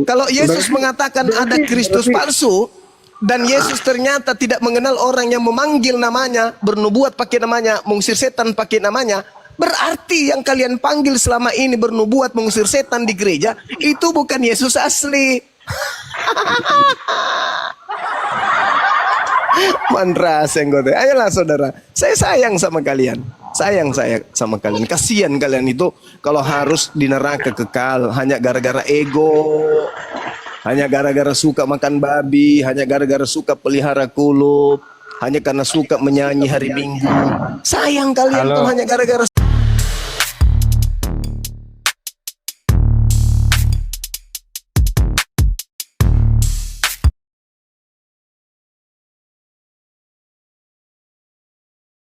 Kalau Yesus mengatakan ada Kristus palsu, dan Yesus ternyata tidak mengenal orang yang memanggil namanya, bernubuat pakai namanya, mengusir setan pakai namanya, Berarti yang kalian panggil selama ini bernubuat mengusir setan di gereja itu bukan Yesus asli. Mantra senggote. Ayolah saudara, saya sayang sama kalian. Sayang saya sama kalian. Kasihan kalian itu kalau harus di neraka kekal hanya gara-gara ego, hanya gara-gara suka makan babi, hanya gara-gara suka pelihara kulup, hanya karena suka menyanyi hari Minggu. Sayang kalian tuh hanya gara-gara